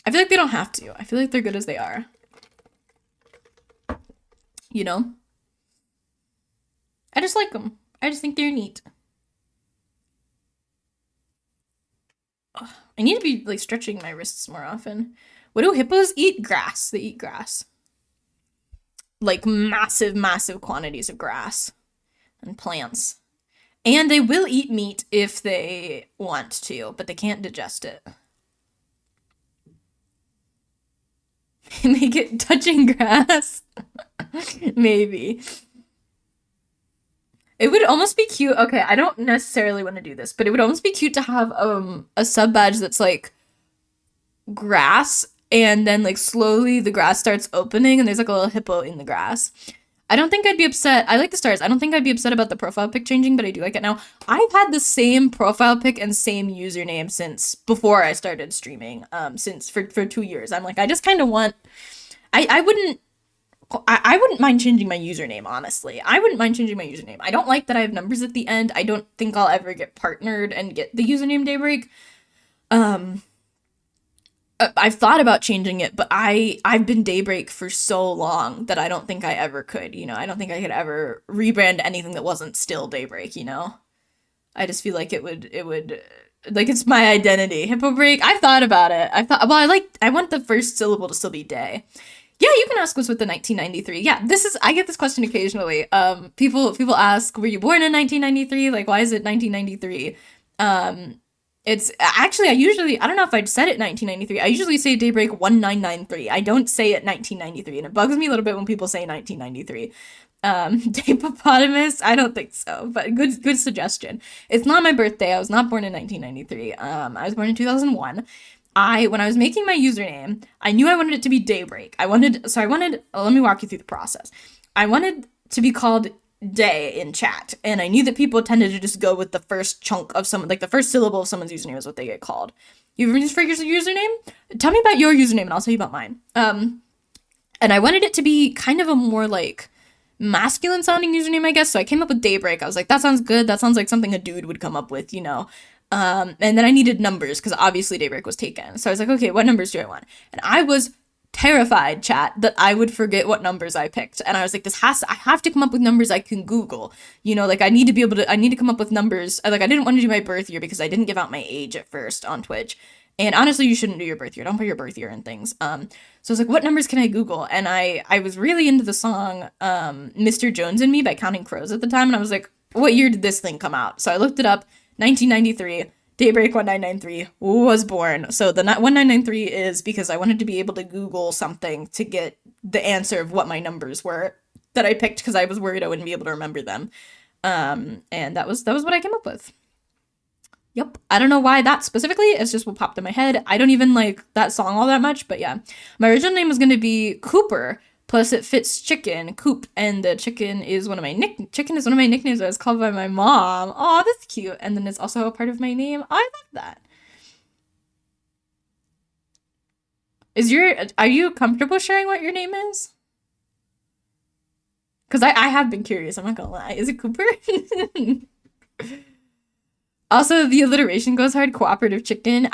I feel like they don't have to. I feel like they're good as they are. You know? I just like them. I just think they're neat. Ugh, I need to be like stretching my wrists more often. What do hippos eat? Grass. They eat grass. Like massive, massive quantities of grass and plants. And they will eat meat if they want to, but they can't digest it. Make it touching grass. Maybe. It would almost be cute. Okay, I don't necessarily want to do this, but it would almost be cute to have a sub badge that's like grass, and then like slowly the grass starts opening and there's like a little hippo in the grass. I don't think I'd be upset. I like the stars. I don't think I'd be upset about the profile pic changing, but I do like it now. I've had the same profile pic and same username since before I started streaming. Since for 2 years. I'm like, I just kind of want. I wouldn't mind changing my username, honestly. I wouldn't mind changing my username. I don't like that I have numbers at the end. I don't think I'll ever get partnered and get the username Daybreak. I've thought about changing it, but I've been Daybreak for so long that I don't think I ever could, you know? I don't think I could ever rebrand anything that wasn't still Daybreak, you know? I just feel like it would, like, it's my identity. Hippo Break, I've thought about it. I want the first syllable to still be day. Yeah, you can ask what's with the 1993. Yeah, I get this question occasionally. People ask, were you born in 1993? Like, why is it 1993? It's actually, I don't know if I'd said it 1993. I usually say Daybreak 1993. I don't say it 1993, and it bugs me a little bit when people say 1993. Daypopotamus? I don't think so, but good suggestion. It's not my birthday. I was not born in 1993. I was born in 2001. When I was making my username, I knew I wanted it to be Daybreak. Let me walk you through the process. I wanted to be called Day in chat, and I knew that people tended to just go with the first chunk of someone, like the first syllable of someone's username is what they get called. You ever used for your username? Tell me about your username and I'll tell you about mine. And I wanted it to be kind of a more like masculine sounding username, I guess. So I came up with Daybreak. I was like, that sounds good. That sounds like something a dude would come up with, you know? And then I needed numbers because obviously Daybreak was taken. So I was like, okay, what numbers do I want? And I was terrified, chat, that I would forget what numbers I picked. And I was like, I have to come up with numbers I can Google. You know, like I need to come up with numbers. Like I didn't want to do my birth year because I didn't give out my age at first on Twitch. And honestly, you shouldn't do your birth year. Don't put your birth year in things. So I was like, what numbers can I Google? And I was really into the song Mr. Jones and Me by Counting Crows at the time. And I was like, what year did this thing come out? So I looked it up, 1993. Daybreak 1993 was born. So the 1993 is because I wanted to be able to Google something to get the answer of what my numbers were that I picked because I was worried I wouldn't be able to remember them. And that was what I came up with. Yep. I don't know why that specifically. It's just what popped in my head. I don't even like that song all that much, but yeah. My original name was going to be Cooper. Plus, it fits chicken, Coop, and the chicken is one of my nicknames. I was called by my mom. Oh, that's cute. And then it's also a part of my name. I love that. Are you comfortable sharing what your name is? Because I have been curious. I'm not gonna lie. Is it Cooper? Also, the alliteration goes hard. Cooperative chicken.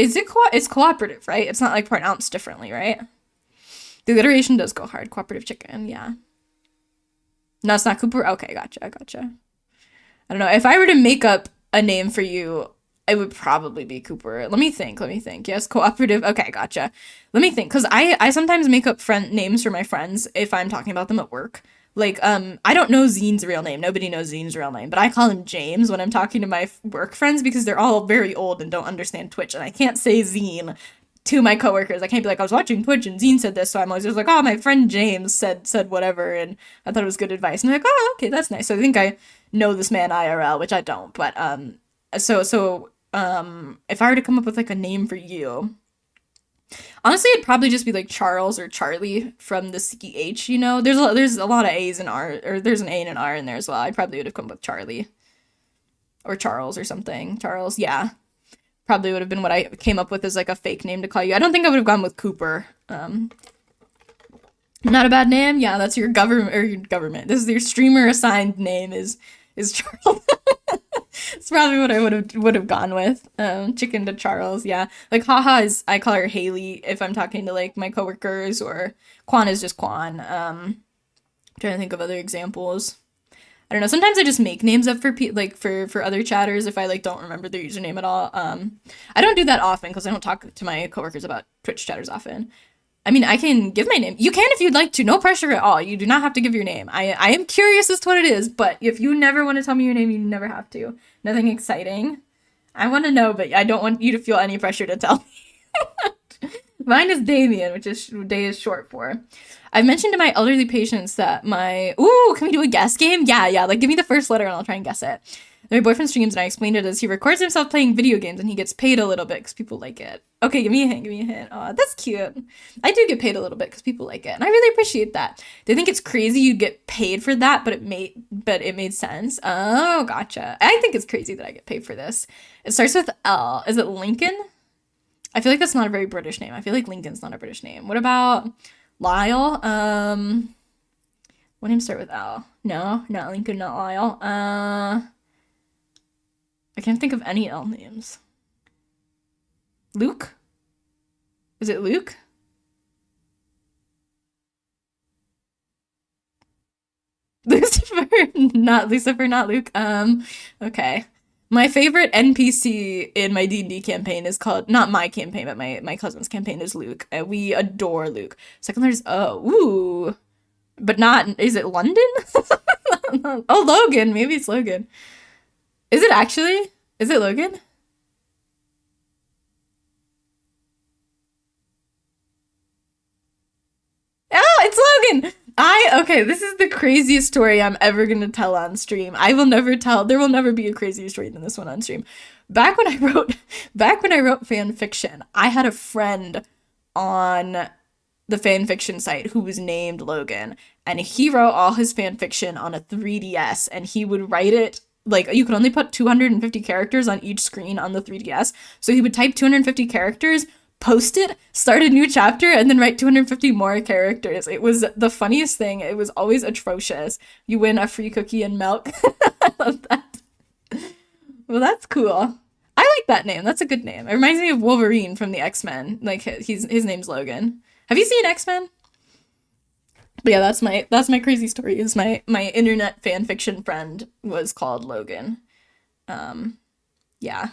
It's cooperative, right? It's not like pronounced differently, right? The alliteration does go hard. Cooperative chicken, yeah. No, it's not Cooper. Okay, gotcha. I don't know. If I were to make up a name for you, it would probably be Cooper. Let me think. Yes, cooperative. Okay, gotcha. Let me think, because I sometimes make up friend names for my friends if I'm talking about them at work. Like, I don't know Zine's real name. Nobody knows Zine's real name, but I call him James when I'm talking to my work friends because they're all very old and don't understand Twitch, and I can't say Zine to my coworkers. I can't be like, I was watching Twitch and Zine said this, so I'm always just like, oh, my friend James said whatever, and I thought it was good advice. And they're like, oh, okay, that's nice. So I think I know this man IRL, which I don't, but if I were to come up with like a name for you, honestly, it'd probably just be like Charles or Charlie from the CH, you know? There's a lot of A's and R, or there's an A and an R in there as well. I probably would have come up with Charlie. Or Charles or something. Charles, yeah. Probably would have been what I came up with as like a fake name to call you. I don't think I would have gone with Cooper. Not a bad name? Yeah, that's your government. This is your streamer assigned name is Charles. It's probably what I would have gone with. Chicken to Charles, yeah. Like haha is I call her Haley if I'm talking to like my coworkers, or Quan is just Quan. Trying to think of other examples. I don't know. Sometimes I just make names up for for other chatters if I like don't remember their username at all. I don't do that often because I don't talk to my coworkers about Twitch chatters often. I mean, I can give my name. You can if you'd like to. No pressure at all. You do not have to give your name. I am curious as to what it is, but if you never want to tell me your name, you never have to. Nothing exciting. I want to know, but I don't want you to feel any pressure to tell me. Mine is Damien, which is Day is short for. I've mentioned to my elderly patients that can we do a guess game? Yeah. Like, give me the first letter and I'll try and guess it. My boyfriend streams and I explained it as he records himself playing video games and he gets paid a little bit because people like it. Okay, give me a hint. Oh, that's cute. I do get paid a little bit because people like it, and I really appreciate that. They think it's crazy you get paid for that, but it made sense. Oh, gotcha. I think it's crazy that I get paid for this. It starts with L. Is it Lincoln? I feel like that's not a very British name. I feel like Lincoln's not a British name. What about Lyle? What names start with L? No, not Lincoln, not Lyle. I can't think of any L names. Luke? Is it Luke? Lucifer, not Luke. Okay. My favorite NPC in my D&D campaign is called, not my campaign, but my cousin's campaign is Luke. We adore Luke. Second letter is ooh. But not, is it London? Oh, Logan. Maybe it's Logan. Is it actually? Is it Logan? Oh, it's Logan! Okay, this is the craziest story I'm ever gonna tell on stream. There will never be a crazier story than this one on stream. Back when I wrote fan fiction, I had a friend on the fan fiction site who was named Logan, and he wrote all his fan fiction on a 3DS, and he would write it like you could only put 250 characters on each screen on the 3DS. So he would type 250 characters, post it, start a new chapter, and then write 250 more characters. It was the funniest thing. It was always atrocious. You win a free cookie and milk. I love that. Well, that's cool. I like that name. That's a good name. It reminds me of Wolverine from the X-Men. Like his name's Logan. Have you seen X-Men? But yeah, that's my crazy story. Is my internet fan fiction friend was called Logan. Yeah.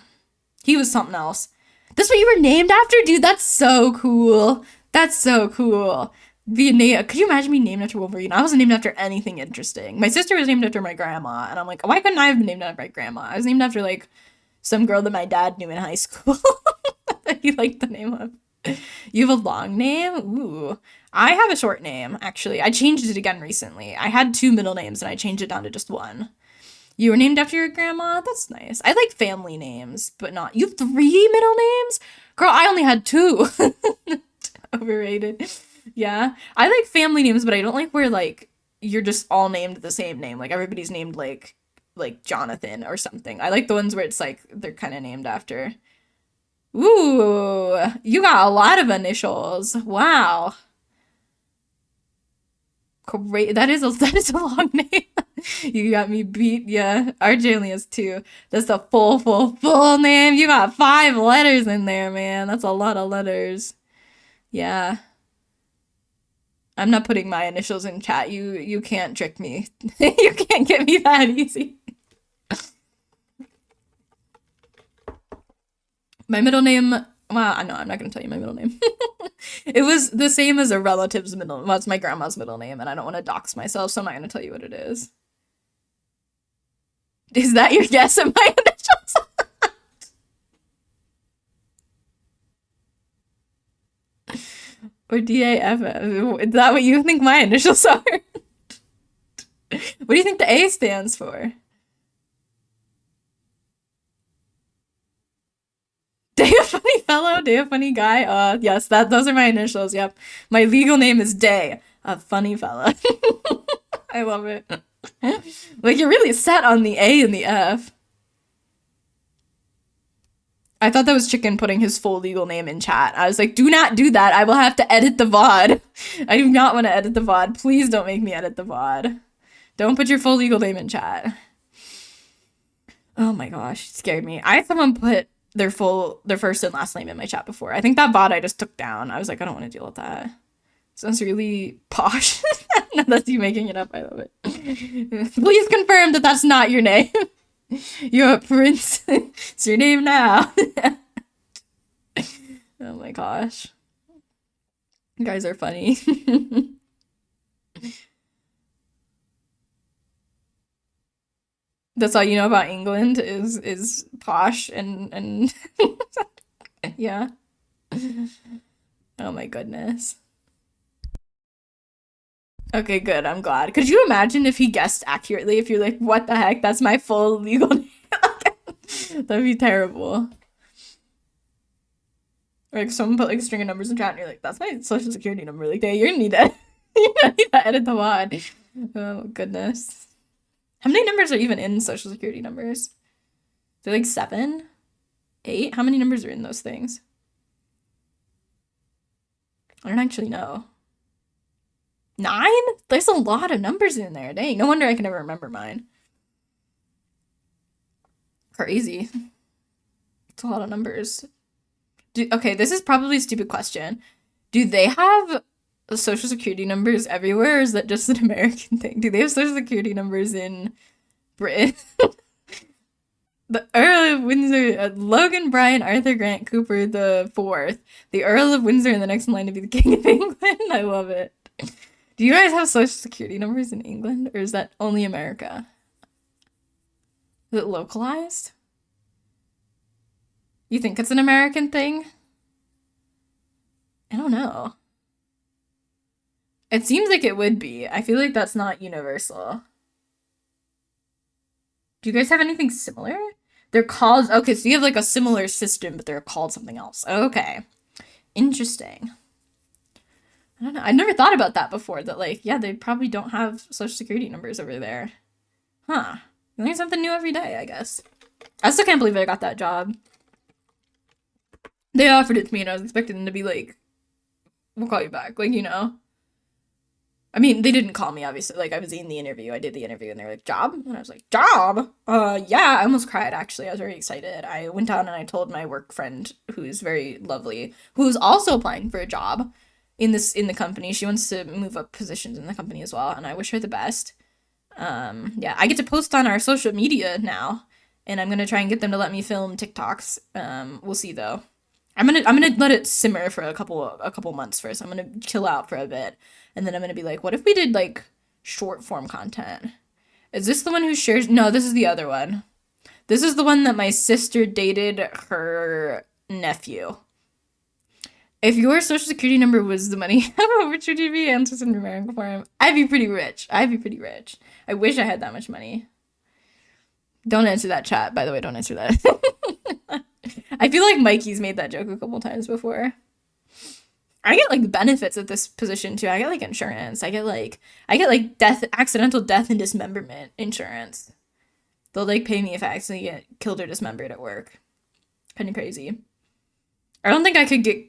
He was something else. That's what you were named after? Dude, that's so cool. That's so cool. Could you imagine me named after Wolverine? I wasn't named after anything interesting. My sister was named after my grandma, and I'm like, why couldn't I have been named after my grandma? I was named after, like, some girl that my dad knew in high school that he liked the name of. You have a long name? Ooh. I have a short name, actually. I changed it again recently. I had 2 middle names, and I changed it down to just 1. You were named after your grandma? That's nice. I like family names, but not... You have 3 middle names? Girl, I only had 2. Overrated. Yeah. I like family names, but I don't like where, like, you're just all named the same name. Like, everybody's named, like Jonathan or something. I like the ones where it's, like, they're kind of named after. Ooh, you got a lot of initials. Wow. Great. That is a long name. You got me beat. Yeah. RJ only has 2. That's the full name. You got 5 letters in there, man. That's a lot of letters. Yeah. I'm not putting my initials in chat. You can't trick me. You can't get me that easy. My middle name, well, no, I'm not going to tell you my middle name. It was the same as a relative's middle name. Well, it's my grandma's middle name, and I don't want to dox myself, so I'm not going to tell you what it is. Is that your guess at my initials? Or DAF? Is that what you think my initials are? What do you think the A stands for? Day of Funny Fellow, Day of Funny Guy. Yes, those are my initials. Yep, my legal name is Day, a funny fella. I love it. Like, you're really set on the A and the F. I thought that was Chicken putting his full legal name in chat. I was like, do not do that. I will have to edit the VOD. I do not want to edit the VOD. Please don't make me edit the VOD. Don't put your full legal name in chat. Oh my gosh, it scared me. I had someone put their first and last name in my chat before. I think that bot I just took down. I was like, I don't want to deal with that. Sounds really posh. No, that's you making it up. I love it. Please confirm that that's not your name. You're a prince. It's your name now. Oh my gosh. You guys are funny. That's all you know about England is posh and yeah. Oh my goodness. Okay, good. I'm glad. Could you imagine if he guessed accurately? If you're like, what the heck? That's my full legal name. That'd be terrible. Or like someone put like a string of numbers in chat and you're like, that's my social security number. Like, hey, you're gonna need to, you're gonna need to edit the VOD. Oh goodness. How many numbers are even in social security numbers? They're like 7? 8? How many numbers are in those things? I don't actually know. 9? There's a lot of numbers in there. Dang, no wonder I can never remember mine. Crazy. It's a lot of numbers. Okay, this is probably a stupid question. Do they have social security numbers everywhere, or is that just an American thing? Do they have social security numbers in Britain? The Earl of Windsor, Logan Bryan Arthur Grant Cooper the 4th, the Earl of Windsor in the next in line to be the King of England. I love it. Do you guys have social security numbers in England, or is that only America? Is it localized? You think it's an American thing? I don't know. It seems like it would be. I feel like that's not universal. Do you guys have anything similar? They're called... Okay, so you have like a similar system, but they're called something else. Okay. Interesting. I don't know. I never thought about that before. That like, yeah, they probably don't have social security numbers over there. Huh. You learn something new every day, I guess. I still can't believe I got that job. They offered it to me and I was expecting them to be like, we'll call you back. Like, you know. I mean, they didn't call me, obviously. Like, I was in the interview. I did the interview and they were like, job? And I was like, job? Yeah. I almost cried, actually. I was very excited. I went down and I told my work friend, who's very lovely, who's also applying for a job in the company. She wants to move up positions in the company as well, and I wish her the best. Yeah, I get to post on our social media now, and I'm gonna try and get them to let me film TikToks. We'll see though. I'm gonna let it simmer for a couple months first. I'm gonna chill out for a bit, and then I'm gonna be like, what if we did like short form content? Is this the one who shares? No, this is the other one. This is the one that my sister dated her nephew. If your social security number was the money, how much would you be answers in numerical form? I'd be pretty rich. I'd be pretty rich. I wish I had that much money. Don't answer that, chat. By the way, don't answer that. I feel like Mikey's made that joke a couple times before. I get like benefits at this position too. I get like insurance. I get like accidental death and dismemberment insurance. They'll like pay me if I accidentally get killed or dismembered at work. Kind of crazy. I don't think I could get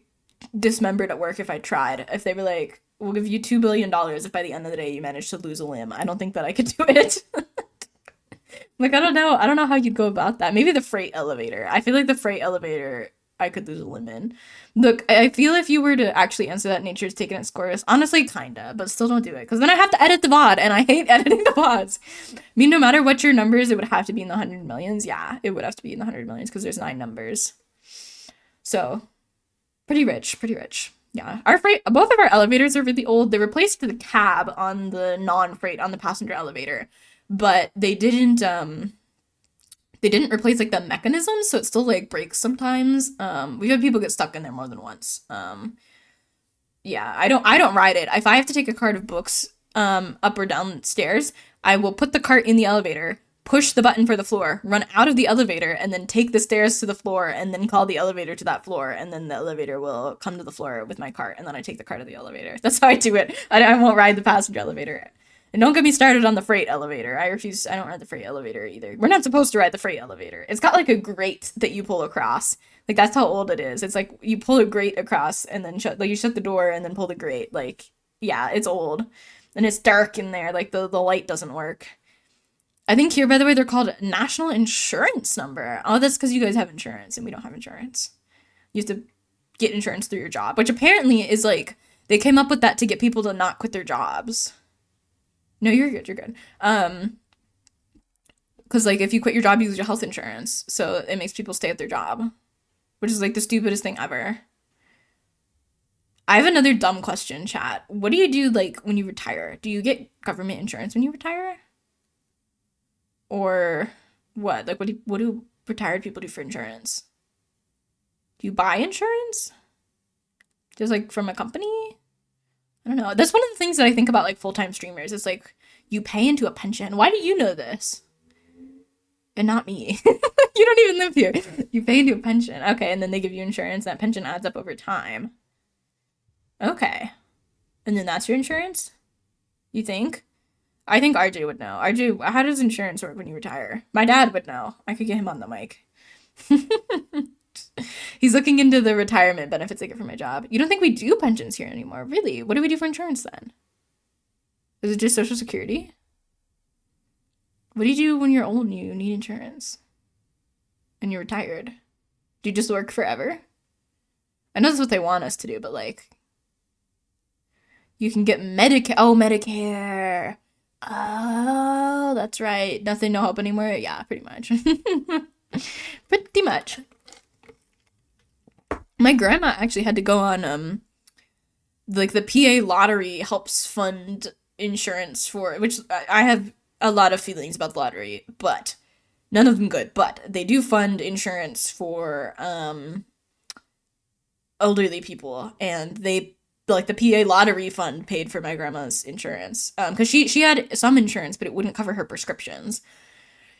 dismembered at work if I tried. If they were like, we'll give you $2 billion if by the end of the day you manage to lose a limb. I don't think that I could do it. Like, I don't know how you'd go about that. Maybe the freight elevator. I feel like the freight elevator, I could lose a limb in. Look, I feel if you were to actually answer that, nature's taking its course. Honestly, kinda, but still don't do it. Because then I have to edit the VOD, and I hate editing the VODs. I mean, no matter what your numbers, it would have to be in the 100 millions. Yeah, it would have to be in the 100 millions because there's 9 numbers. So, pretty rich, pretty rich. Yeah, both of our elevators are really old. They replaced the cab on the non-freight, on the passenger elevator. But they didn't replace like the mechanism, so it still like breaks sometimes. We've had people get stuck in there more than once. Yeah, I don't ride it. If I have to take a cart of books up or down stairs, I will put the cart in the elevator, push the button for the floor, run out of the elevator, and then take the stairs to the floor, and then call the elevator to that floor, and then the elevator will come to the floor with my cart, and then I take the cart of the elevator. That's how I do it. I won't ride the passenger elevator. And don't get me started on the freight elevator. I don't ride the freight elevator either. We're not supposed to ride the freight elevator. It's got like a grate that you pull across. Like that's how old it is. It's like you pull a grate across and then you shut the door and then pull the grate. Like, yeah, it's old. And it's dark in there. Like the light doesn't work. I think here, by the way, they're called National Insurance Number. Oh, that's because you guys have insurance and we don't have insurance. You have to get insurance through your job, which apparently is like, they came up with that to get people to not quit their jobs. No, you're good. You're good. Because like if you quit your job, you lose your health insurance, so it makes people stay at their job, which is like the stupidest thing ever. I have another dumb question, chat. What do you do like when you retire? Do you get government insurance when you retire? Or what? Like what do retired people do for insurance? Do you buy insurance? Just like from a company? I don't know. That's one of the things that I think about like full-time streamers. It's like you pay into a pension. Why do you know this? And not me. You don't even live here. You pay into a pension. Okay, and then they give you insurance. That pension adds up over time. Okay. And then that's your insurance? You think? I think RJ would know. RJ, how does insurance work when you retire? My dad would know. I could get him on the mic. He's looking into the retirement benefits I get from my job. You don't think we do pensions here anymore? Really? What do we do for insurance then? Is it just Social Security? What do you do when you're old and you need insurance? And you're retired? Do you just work forever? I know that's what they want us to do, but like... You can get Medicare. Oh, Medicare. Oh, that's right. Nothing, no help anymore? Yeah, pretty much. Pretty much. My grandma actually had to go on, like, the PA lottery helps fund insurance for, which I have a lot of feelings about the lottery, but none of them good, but they do fund insurance for, elderly people, and they, like, the PA lottery fund paid for my grandma's insurance, because she had some insurance, but it wouldn't cover her prescriptions.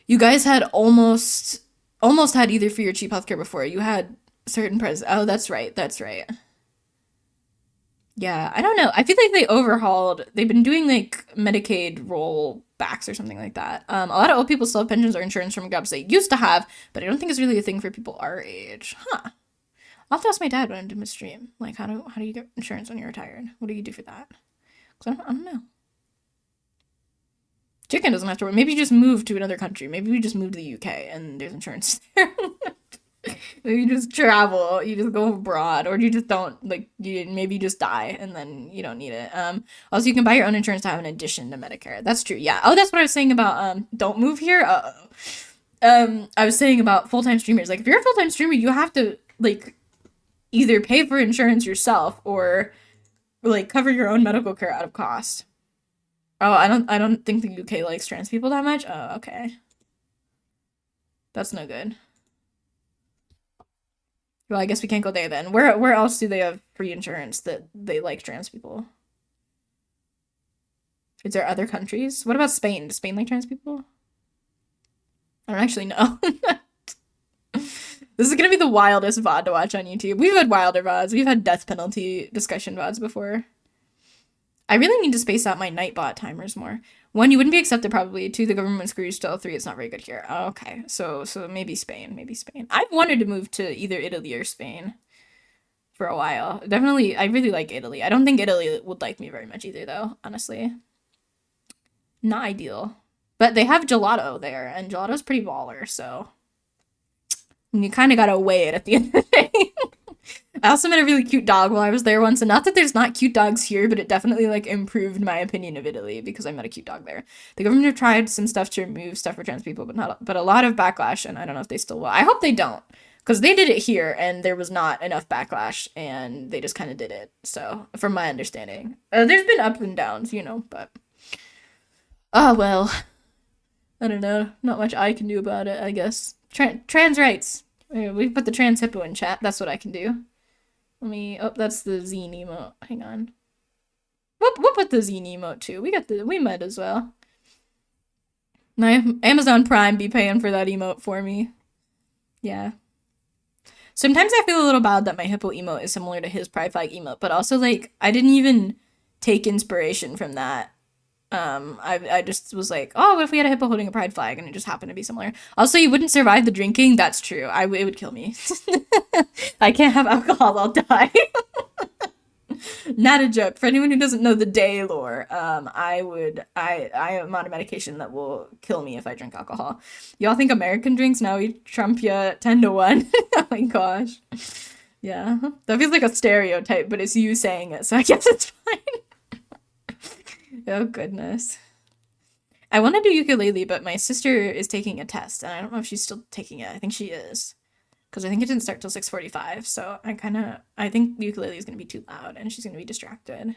You guys had almost had either free or cheap healthcare before. You had certain oh, that's right. Yeah, I don't know. I feel like they've been doing like Medicaid rollbacks or something like that. A lot of old people still have pensions or insurance from jobs they used to have, but I don't think it's really a thing for people our age. Huh. I'll have to ask my dad when I do my stream. Like, how do you get insurance when you're retired? What do you do for that? Because I don't know. Chicken doesn't have to work. Maybe you just move to another country. Maybe we just move to the UK and there's insurance there. You just travel, you just go abroad, or you just don't, like, maybe you just die and then you don't need it. Also, you can buy your own insurance to have an addition to Medicare. That's true, yeah. Oh, that's what I was saying about, don't move here? Uh-oh. I was saying about full-time streamers. Like, if you're a full-time streamer, you have to like either pay for insurance yourself or like cover your own medical care out of cost. Oh, I don't think the UK likes trans people that much. Oh, okay. That's no good. Well, I guess we can't go there then. Where else do they have free insurance that they like trans people? Is there other countries? What about Spain? Does Spain like trans people? I don't actually know. This is gonna be the wildest VOD to watch on YouTube. We've had wilder VODs. We've had death penalty discussion VODs before. I really need to space out my Nightbot timers more. One, you wouldn't be accepted probably. Two, the government screws still. Three, it's not very good here. Oh, okay, so maybe Spain, maybe Spain. I've wanted to move to either Italy or Spain for a while. Definitely, I really like Italy. I don't think Italy would like me very much either, though, honestly. Not ideal. But they have gelato there, and gelato's pretty baller, so you kind of gotta weigh it at the end of the day. I also met a really cute dog while I was there once, and not that there's not cute dogs here, but it definitely like improved my opinion of Italy because I met a cute dog there. The government have tried some stuff to remove stuff for trans people, but a lot of backlash, and I don't know if they still will. I hope they don't, because they did it here, and there was not enough backlash, and they just kind of did it. So, from my understanding, there's been ups and downs, but oh well. I don't know. Not much I can do about it, I guess. Trans rights. We put the trans hippo in chat. That's what I can do. Let me... Oh, that's the zine emote. Hang on. We'll put the zine emote too. We might as well. My Amazon Prime be paying for that emote for me. Yeah. Sometimes I feel a little bad that my hippo emote is similar to his pride flag emote, but also, like, I didn't even take inspiration from that. I just was like, oh, what if we had a hippo holding a pride flag, and it just happened to be similar. Also, you wouldn't survive the drinking. That's true. It would kill me. I can't have alcohol. I'll die. Not a joke. For anyone who doesn't know the day lore, I am on a medication that will kill me if I drink alcohol. Y'all think American drinks? Now we trump ya 10-1. Oh my gosh. Yeah. That feels like a stereotype, but it's you saying it, so I guess it's fine. Oh, goodness. I want to do ukulele, but my sister is taking a test, and I don't know if she's still taking it. I think she is. Because I think it didn't start till 6:45, so I think ukulele is going to be too loud, and she's going to be distracted.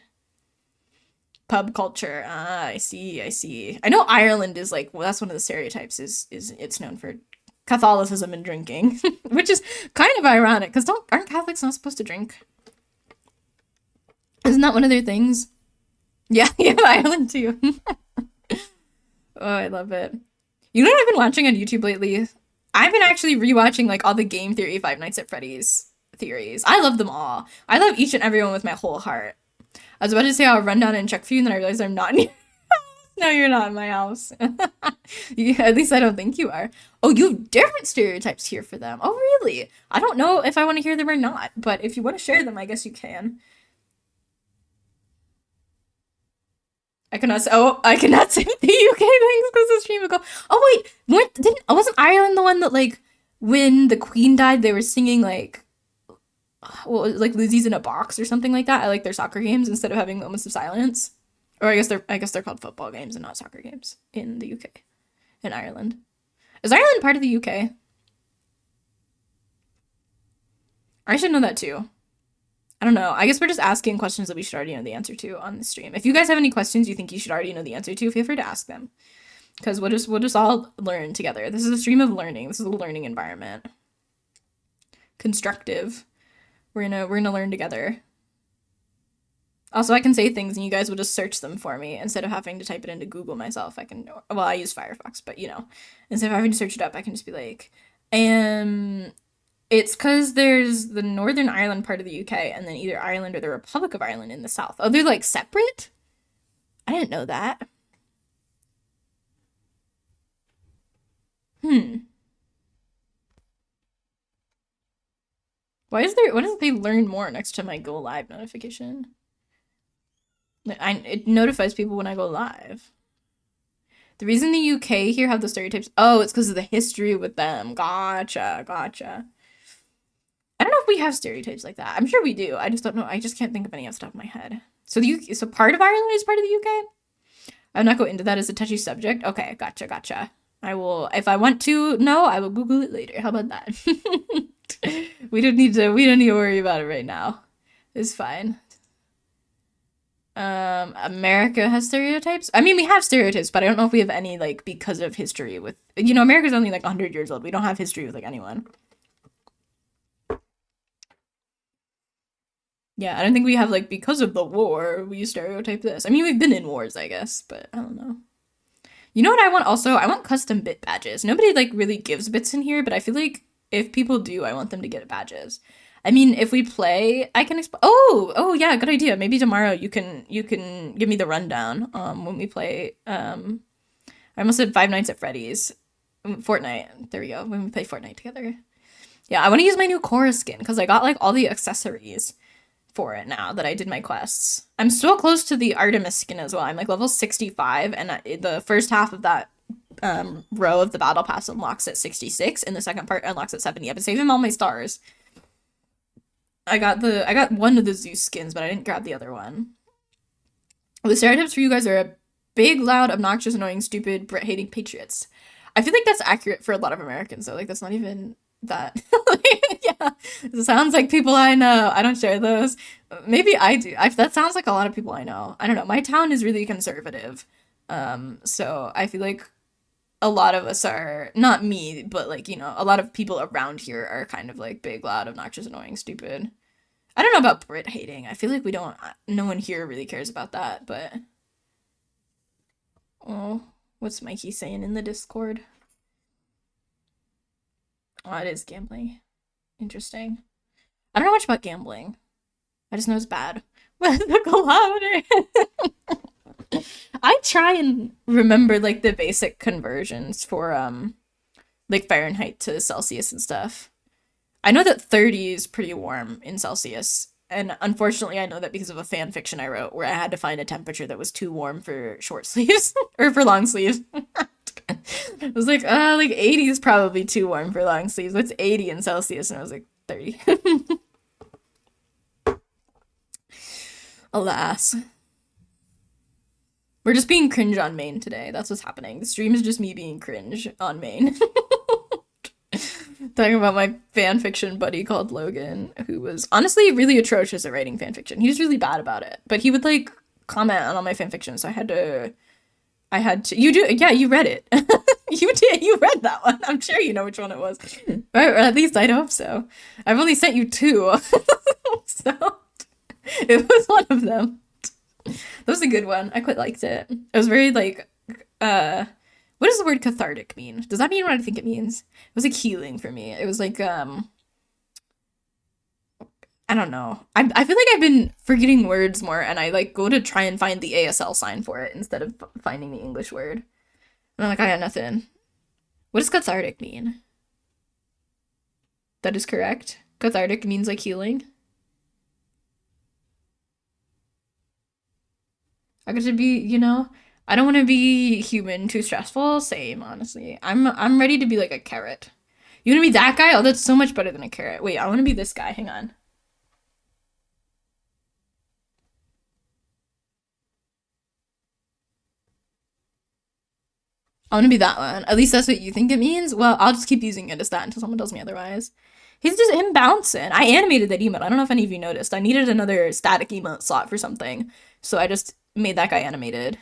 Pub culture. Ah, I see. I know Ireland is like, well, that's one of the stereotypes, is it's known for Catholicism and drinking, which is kind of ironic, because aren't Catholics not supposed to drink? Isn't that one of their things? Yeah, Ireland too. Oh, I love it. You know what I've been watching on YouTube lately? I've been actually rewatching like all the Game Theory Five Nights at Freddy's theories. I love them all. I love each and every one with my whole heart. I was about to say I'll run down and check for you, and then I realized I'm not in your house. No, you're not in my house. At least I don't think you are. Oh, you have different stereotypes here for them. Oh, really? I don't know if I want to hear them or not, but if you want to share them, I guess you can. I cannot say the UK things because the stream will go. Oh wait, wasn't Ireland the one that like when the Queen died they were singing like, well, like Lizzie's in a box or something like that at like their soccer games instead of having moments of silence? Or I guess they're called football games and not soccer games in the UK, in Ireland. Is Ireland part of the UK? I should know that too. I don't know. I guess we're just asking questions that we should already know the answer to on the stream. If you guys have any questions you think you should already know the answer to, feel free to ask them. Because we'll just all learn together. This is a stream of learning. This is a learning environment. Constructive. We're gonna learn together. Also, I can say things and you guys will just search them for me instead of having to type it into Google myself. I use Firefox, but instead of having to search it up, I can just be like, it's because there's the Northern Ireland part of the UK, and then either Ireland or the Republic of Ireland in the south. Oh, they're like separate? I didn't know that. Why doesn't they learn more next to my go live notification? It notifies people when I go live. The reason the UK here have the stereotypes, it's because of the history with them. Gotcha. I don't know if we have stereotypes like that. I'm sure we do. I just don't know. I just can't think of any off the top of my head. So part of Ireland is part of the UK? I'm not going into that as a touchy subject. Okay, gotcha. I will, if I want to know, I will Google it later. How about that? We don't need to worry about it right now. It's fine. America has stereotypes. I mean, we have stereotypes, but I don't know if we have any like because of history with, America's only like 100 years old. We don't have history with like anyone. Yeah, I don't think we have like because of the war, we stereotype this. I mean, we've been in wars, I guess, but I don't know. You know what I want also? I want custom bit badges. Nobody like really gives bits in here, but I feel like if people do, I want them to get badges. I mean, if we play, I can oh, yeah, good idea. Maybe tomorrow you can give me the rundown when we play I almost said Five Nights at Freddy's. Fortnite. There we go. When we play Fortnite together. Yeah, I want to use my new Korra skin because I got like all the accessories for it now that I did my quests. I'm so close to the Artemis skin as well. I'm like level 65, and the first half of that row of the battle pass unlocks at 66, and the second part unlocks at 70. I've been saving all my stars. I got one of the Zeus skins, but I didn't grab the other one. The stereotypes for you guys are a big, loud, obnoxious, annoying, stupid, Brit hating patriots. I feel like that's accurate for a lot of Americans, though. Like that's not even that. Yeah, it sounds like people I know. I don't share those. Maybe I do. That sounds like a lot of people I know. I don't know. My town is really conservative, so I feel like a lot of us are not me, but like a lot of people around here are kind of like big, loud, obnoxious, annoying, stupid. I don't know about Brit hating. I feel like we don't. No one here really cares about that, but oh, what's Mikey saying in the Discord? Oh, it is gambling. Interesting. I don't know much about gambling. I just know it's bad. The kilometer. I try and remember like the basic conversions for like Fahrenheit to Celsius and stuff. I know that 30 is pretty warm in Celsius. And unfortunately, I know that because of a fan fiction I wrote where I had to find a temperature that was too warm for short sleeves or for long sleeves. I was like 80 is probably too warm for long sleeves. What's 80 in Celsius? And I was like, 30. Alas. We're just being cringe on main today. That's what's happening. The stream is just me being cringe on main. Talking about my fanfiction buddy called Logan, who was honestly really atrocious at writing fanfiction. He was really bad about it. But he would like comment on all my fanfiction, so I had to you do yeah, you read it. You read that one. I'm sure you know which one it was. Right, or at least I'd hope so. I've only sent you two. So it was one of them. That was a good one. I quite liked it. It was very like what does the word cathartic mean? Does that mean what I think it means? It was like healing for me. It was like I don't know. I feel like I've been forgetting words more, and I like go to try and find the ASL sign for it instead of finding the English word. And I'm like, I got nothing. What does cathartic mean? That is correct. Cathartic means like healing. I get to be, I don't want to be human, too stressful. Same, honestly. I'm ready to be like a carrot. You want to be that guy? Oh, that's so much better than a carrot. Wait, I want to be this guy. Hang on. I want to be that one. At least that's what you think it means. Well, I'll just keep using it as that until someone tells me otherwise. He's just him bouncing. I animated that emote. I don't know if any of you noticed. I needed another static emote slot for something, so I just made that guy animated.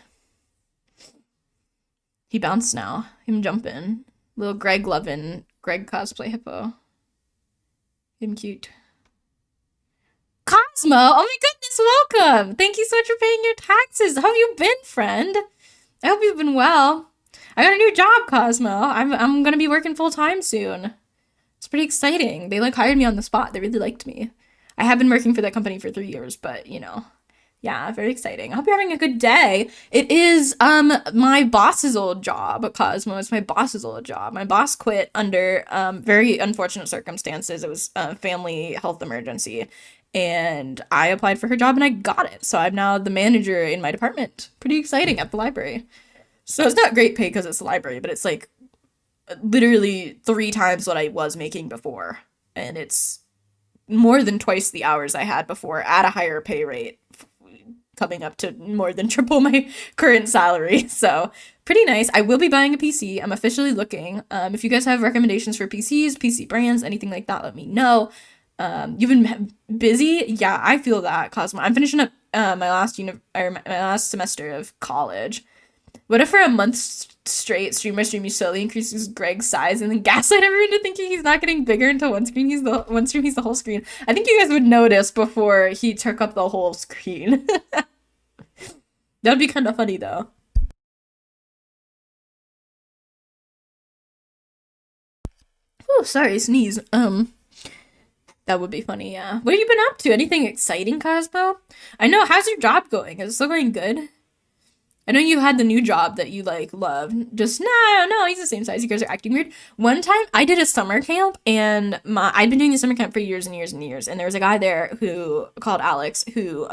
He bounced now. Him jumping. Little Greg loving Greg cosplay hippo. Him cute. Cosmo! Oh my goodness, welcome! Thank you so much for paying your taxes. How have you been, friend? I hope you've been well. I got a new job, Cosmo. I'm gonna be working full time soon. It's pretty exciting. They like hired me on the spot. They really liked me. I have been working for that company for 3 years, but yeah, very exciting. I hope you're having a good day. It is my boss's old job, Cosmo. It's my boss's old job. My boss quit under very unfortunate circumstances. It was a family health emergency, and I applied for her job and I got it. So I'm now the manager in my department. Pretty exciting at the library. So it's not great pay because it's the library, but it's like literally 3 times what I was making before, and it's more than twice the hours I had before at a higher pay rate coming up to more than triple my current salary. So pretty nice. I will be buying a PC. I'm officially looking. If you guys have recommendations for PCs, PC brands, anything like that, let me know. You've been busy? Yeah, I feel that, Cosmo. I'm finishing up my last semester of college. What if for a month straight, stream by stream, he slowly increases Greg's size and then gaslight everyone into thinking he's not getting bigger until one stream he's the whole screen? I think you guys would notice before he took up the whole screen. That would be kind of funny though. Oh, sorry, sneeze. That would be funny, yeah. What have you been up to? Anything exciting, Cosmo? I know, how's your job going? Is it still going good? I know you had the new job that you like love. Just no, he's the same size. You guys are acting weird. One time I did a summer camp and I'd been doing the summer camp for years and years and years. And there was a guy there who called Alex who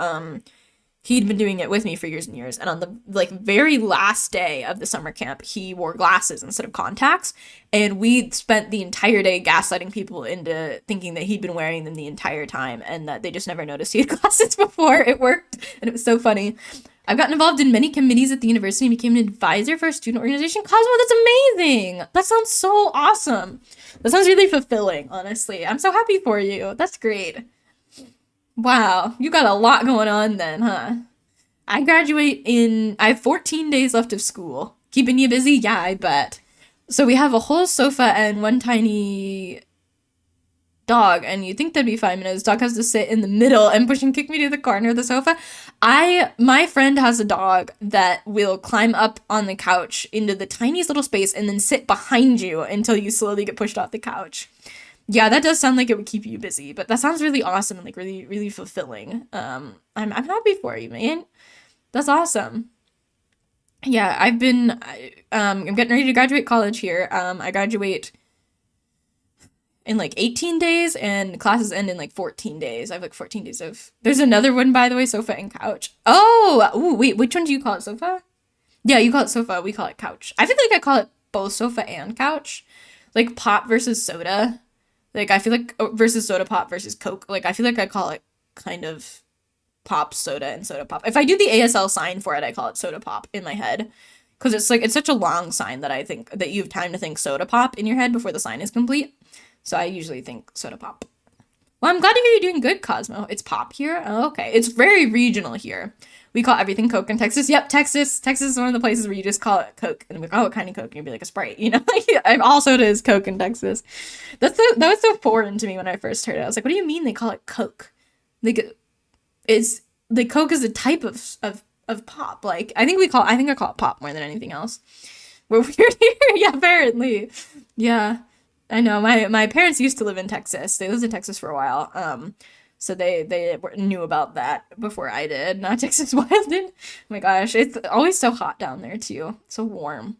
he'd been doing it with me for years and years. And on the like very last day of the summer camp, he wore glasses instead of contacts. And we spent the entire day gaslighting people into thinking that he'd been wearing them the entire time and that they just never noticed he had glasses before. It worked. And it was so funny. I've gotten involved in many committees at the university and became an advisor for a student organization. Cosmo, that's amazing. That sounds so awesome. That sounds really fulfilling, honestly. I'm so happy for you. That's great. Wow, you got a lot going on then, huh? I have 14 days left of school. Keeping you busy? Yeah, I bet. So we have a whole sofa and one tiny dog, and you think that'd be 5 minutes. Dog has to sit in the middle and push and kick me to the corner of the sofa. My friend has a dog that will climb up on the couch into the tiniest little space and then sit behind you until you slowly get pushed off the couch. Yeah, that does sound like it would keep you busy, but that sounds really awesome and like really, really fulfilling. I'm happy for you, man. That's awesome. Yeah, I'm getting ready to graduate college here. I graduate in like 18 days and classes end in like 14 days. I have like 14 days of. There's another one, by the way, sofa and couch. Oh, ooh, wait, which one do you call it, sofa? Yeah, you call it sofa, we call it couch. I feel like I call it both sofa and couch. Like pop versus soda. Like I feel like versus soda pop versus Coke. Like I feel like I call it kind of pop soda and soda pop. If I do the ASL sign for it, I call it soda pop in my head. Because it's such a long sign that I think that you have time to think soda pop in your head before the sign is complete. So I usually think soda pop. Well, I'm glad to hear you're doing good, Cosmo. It's pop here? Oh, okay. It's very regional here. We call everything Coke in Texas. Yep, Texas. Texas is one of the places where you just call it Coke. And I'm like, oh, what kind of Coke? And you'd be like, a Sprite. You know, all soda is Coke in Texas. That was so foreign to me when I first heard it. I was like, what do you mean they call it Coke? Like, Coke is a type of pop. Like, I think I call it pop more than anything else. We're weird here. Yeah, apparently. Yeah. I know my parents used to live in Texas. They lived in Texas for a while. So they knew about that before I did. Not Texas Wild did. Oh my gosh, it's always so hot down there too. So warm.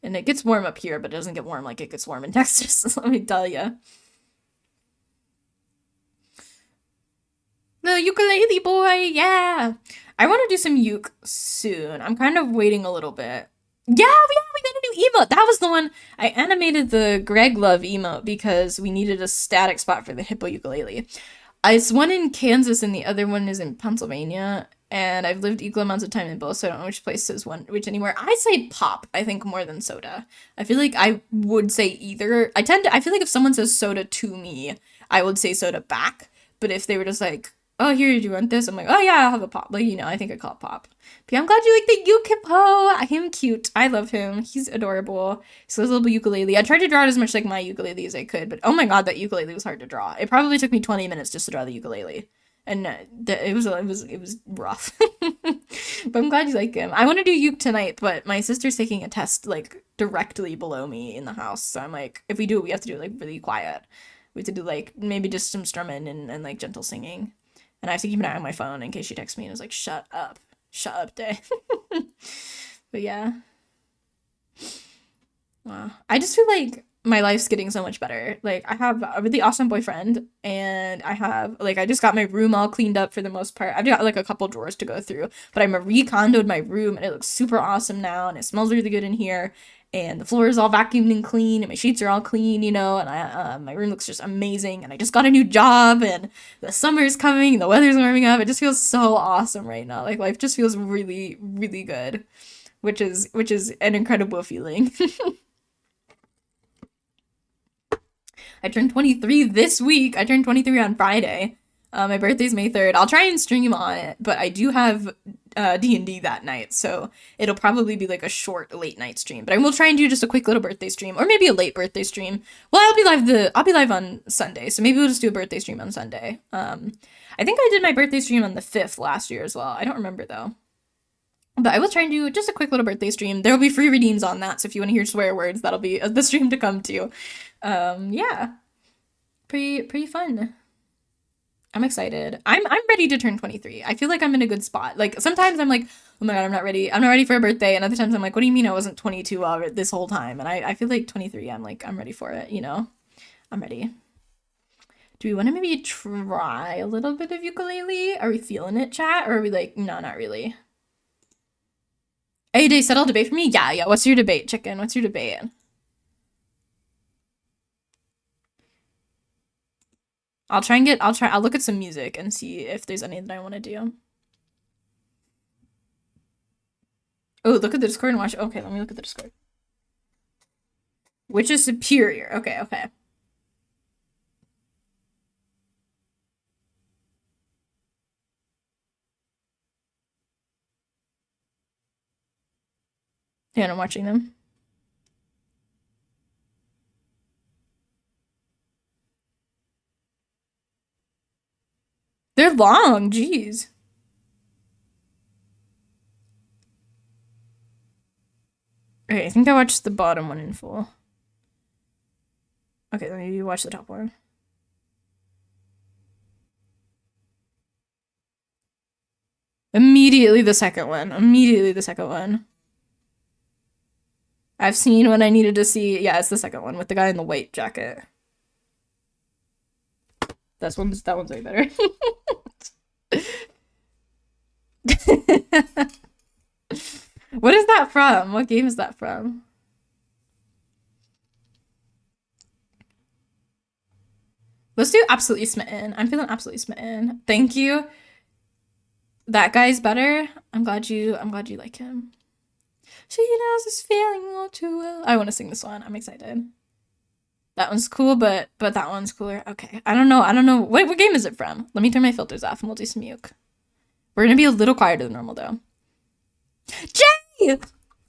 And it gets warm up here, but it doesn't get warm like it gets warm in Texas. Let me tell you. The ukulele boy, yeah. I want to do some uke soon. I'm kind of waiting a little bit. Yeah, we got a new emote. That was the one. I animated the Greg Love emote because we needed a static spot for the hippo ukulele. It's one in Kansas and the other one is in Pennsylvania. And I've lived equal amounts of time in both, so I don't know which place is which anywhere. I say pop, I think, more than soda. I feel like I would say either. I feel like if someone says soda to me, I would say soda back. But if they were just like, oh, here, do you want this? I'm like, oh yeah, I'll have a pop. Like, I think I call it pop. But yeah, I'm glad you like the Yukipo. Him cute. I love him. He's adorable. So this little ukulele. I tried to draw it as much like my ukulele as I could, but oh my god, that ukulele was hard to draw. It probably took me 20 minutes just to draw the ukulele. And it was rough. But I'm glad you like him. I want to do uke tonight, but my sister's taking a test like directly below me in the house. So I'm like, if we do it, we have to do it like really quiet. We have to do like maybe just some strumming and like gentle singing. And I have to keep an eye on my phone in case she texts me and is like, shut up, Day. But yeah. Wow. I just feel like my life's getting so much better. Like, I have a really awesome boyfriend, and I have, like, I just got my room all cleaned up for the most part. I've got like a couple drawers to go through, but I recondoed my room, and it looks super awesome now, and it smells really good in here. And the floor is all vacuumed and clean, and my sheets are all clean, you know, and my room looks just amazing. And I just got a new job, and the summer's coming, and the weather's warming up. It just feels so awesome right now. Like, life just feels really, really good, which is an incredible feeling. I turned 23 this week. I turned 23 on Friday. My birthday's May 3rd. I'll try and stream on it, but I do have D&D that night, so it'll probably be like a short late night stream. But I will try and do just a quick little birthday stream, or maybe a late birthday stream. Well, I'll be live on Sunday, so maybe we'll just do a birthday stream on Sunday. I think I did my birthday stream on the 5th last year as well. I don't remember though. But I will try and do just a quick little birthday stream. There will be free redeems on that, so if you want to hear swear words, that'll be the stream to come to. Yeah, pretty fun. I'm excited. I'm ready to turn 23. I feel like I'm in a good spot. Like, sometimes I'm like, oh my god, I'm not ready. I'm not ready for a birthday. And other times I'm like, what do you mean I wasn't 22 this whole time? And I feel like 23, I'm like, I'm ready for it, you know? I'm ready. Do we want to maybe try a little bit of ukulele? Are we feeling it, chat? Or are we like, no, not really? Hey, day, settle debate for me? Yeah. What's your debate, chicken? What's your debate? I'll look at some music and see if there's anything I want to do. Oh, look at the Discord and watch. Okay, let me look at the Discord. Which is superior? Okay. Yeah, I'm watching them. They're long, jeez. Okay, I think I watched the bottom one in full. Okay, let me watch the top one. Immediately the second one. I've seen what I needed to see. Yeah, it's the second one with the guy in the white jacket. That one's way better. What is that from? What game is that from? Let's do Absolutely Smitten. I'm feeling Absolutely Smitten. Thank you. That guy's better. I'm glad you like him. She knows this feeling all too well. I want to sing this one. I'm excited. That one's cool, but that one's cooler. Okay. I don't know. What game is it from? Let me turn my filters off and we'll do some uke. We're gonna be a little quieter than normal though. Jay! Welcome!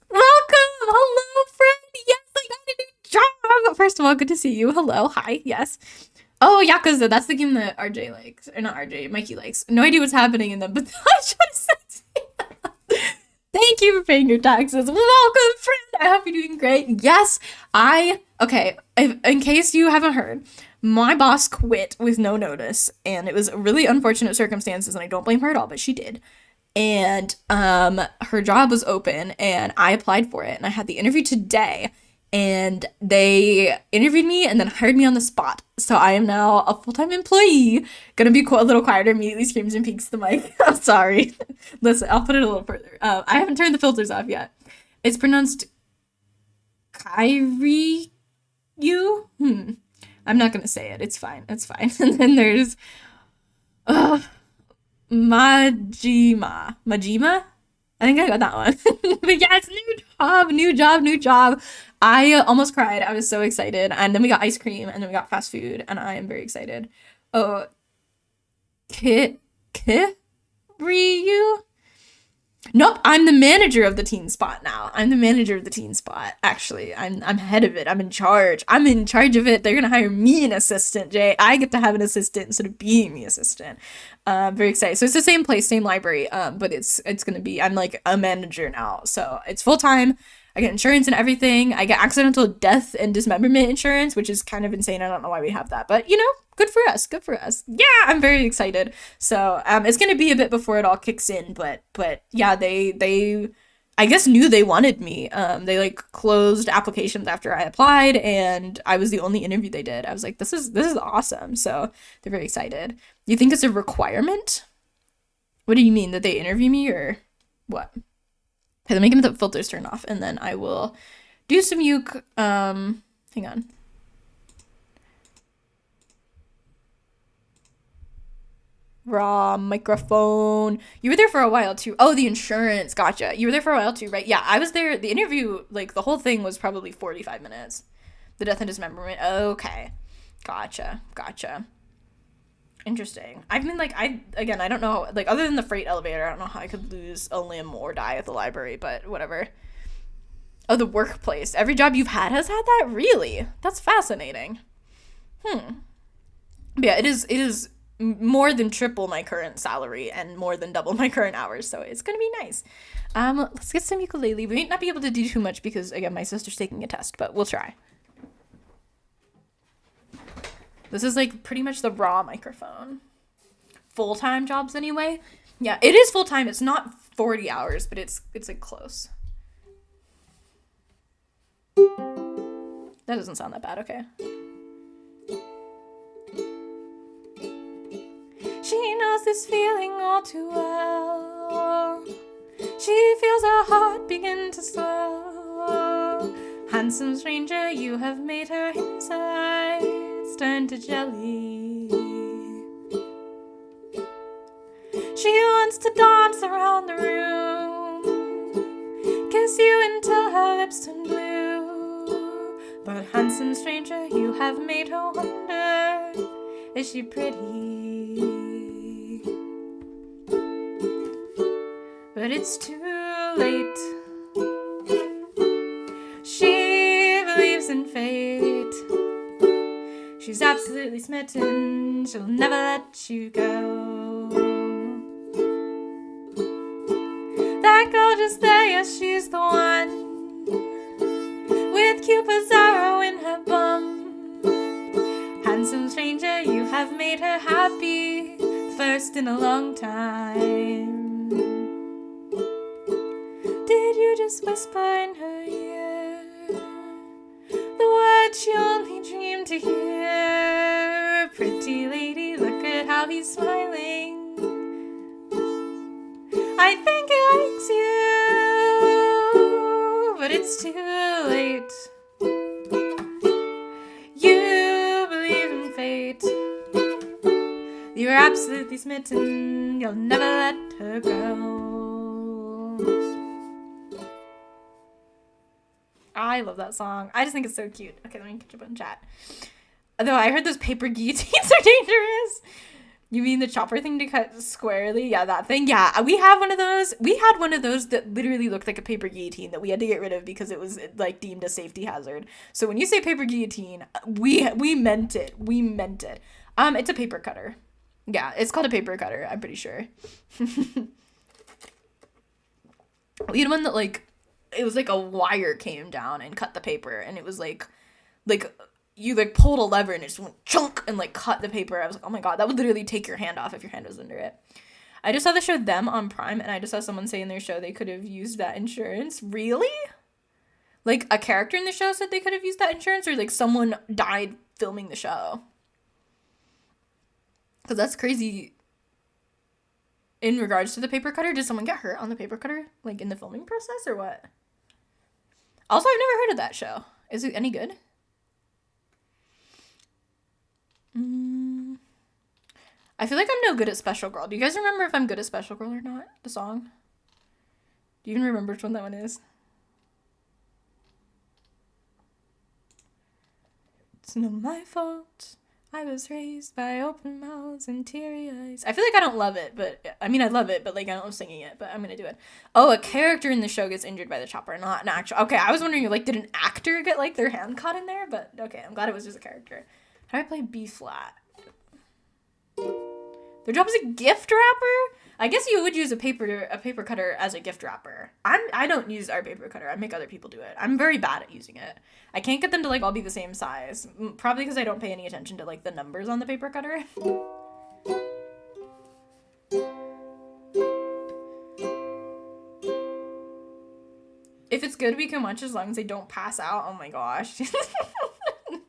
Hello, friend! Yes, I got a new job! First of all, good to see you. Hello, hi, yes. Oh, Yakuza, that's the game that RJ likes. Or not RJ, Mikey likes. No idea what's happening in them, but I should have said thank you for paying your taxes. Welcome, friend! I hope you're doing great. Yes, okay, in case you haven't heard, my boss quit with no notice, and it was really unfortunate circumstances, and I don't blame her at all, but she did. And her job was open, and I applied for it, and I had the interview today, and they interviewed me and then hired me on the spot. So I am now a full-time employee. Gonna be a little quieter, immediately screams and peeks the mic. I'm sorry. Listen, I'll put it a little further. I haven't turned the filters off yet. It's pronounced Kairyu? I'm not gonna say it. It's fine. And then there's Majima. I think I got that one. But yes, new job. I almost cried. I was so excited. And then we got ice cream, and then we got fast food, and I am very excited. Oh, Ryu? Nope, I'm the manager of the teen spot now. Actually. I'm head of it. I'm in charge of it. They're gonna hire me an assistant, Jay. I get to have an assistant instead of being the assistant. Very excited. So it's the same place, same library, but it's gonna be, I'm like a manager now. So it's full-time. I get insurance and everything. I get accidental death and dismemberment insurance, which is kind of insane. I don't know why we have that, but good for us. Yeah, I'm very excited. So it's gonna be a bit before it all kicks in, but yeah, they I guess knew they wanted me. They like closed applications after I applied, and I was the only interview they did. I was like, this is awesome. So they're very excited. You think it's a requirement? What do you mean, that they interview me or what? Okay, let me get the filters turned off, and then I will do some uke. Hang on. Raw microphone. You were there for a while too. Oh, the insurance. Gotcha. You were there for a while too, right? Yeah, I was there. The interview, like the whole thing was probably 45 minutes. The death and dismemberment. Okay. Gotcha. Interesting. I've been like, I don't know, like other than the freight elevator, I don't know how I could lose a limb or die at the library, but whatever. Oh, the workplace. Every job you've had has had that? Really? That's fascinating. Yeah, it is more than triple my current salary and more than double my current hours, so it's gonna be nice. Let's get some ukulele. We might not be able to do too much because, again, my sister's taking a test, but we'll try. This is like pretty much the raw microphone. Full-time jobs anyway. Yeah, it is full-time. It's not 40 hours, but it's like close. That doesn't sound that bad, okay. She knows this feeling all too well. She feels her heart begin to swell. Handsome stranger, you have made her insides turn to jelly. She wants to dance around the room, kiss you until her lips turn blue. But handsome stranger, you have made her wonder, is she pretty? But it's too late. She believes in fate. She's absolutely smitten. She'll never let you go. That girl just there, yes, she's the one, with Cupid's arrow in her bum. Handsome stranger, you have made her happy, the first in a long time. Did you just whisper in her ear the words she only dreamed to hear? Pretty lady, look at how he's smiling. I think he likes you, but it's too late. You believe in fate. You're absolutely smitten. You'll never let her go. I love that song. I just think it's so cute. Okay, let me catch up on chat. Though I heard those paper guillotines are dangerous. You mean the chopper thing to cut squarely? Yeah, that thing. Yeah, we have one of those. We had one of those that literally looked like a paper guillotine that we had to get rid of because it was like deemed a safety hazard. So when you say paper guillotine, we meant it. We meant it. It's a paper cutter. Yeah, it's called a paper cutter, I'm pretty sure. We had one that like, it was like a wire came down and cut the paper, and it was like you like pulled a lever and it just went chunk and like cut the paper. I was like, oh my god, that would literally take your hand off if your hand was under it. I just saw the show Them on Prime, and I just saw someone say in their show they could have used that insurance. Really? Like a character in the show said they could have used that insurance, or like someone died filming the show? Because that's crazy. In regards to the paper cutter, did someone get hurt on the paper cutter, like in the filming process, or what? Also, I've never heard of that show. Is it any good? I feel like I'm no good at Special Girl. Do you guys remember if I'm good at Special Girl or not? The song? Do you even remember which one that one is? It's not my fault. I was raised by open mouths and teary eyes. I feel like I don't love it, but I mean, I love it, but like I don't love singing it, but I'm gonna do it. Oh, a character in the show gets injured by the chopper, not an actual. Okay, I was wondering, like, did an actor get like their hand caught in there? But okay, I'm glad it was just a character. How do I play B flat? Their job is a gift wrapper? I guess you would use a paper cutter as a gift wrapper. I don't use our paper cutter. I make other people do it. I'm very bad at using it. I can't get them to like all be the same size. Probably because I don't pay any attention to like the numbers on the paper cutter. it's good we can watch as long as they don't pass out. Oh my gosh.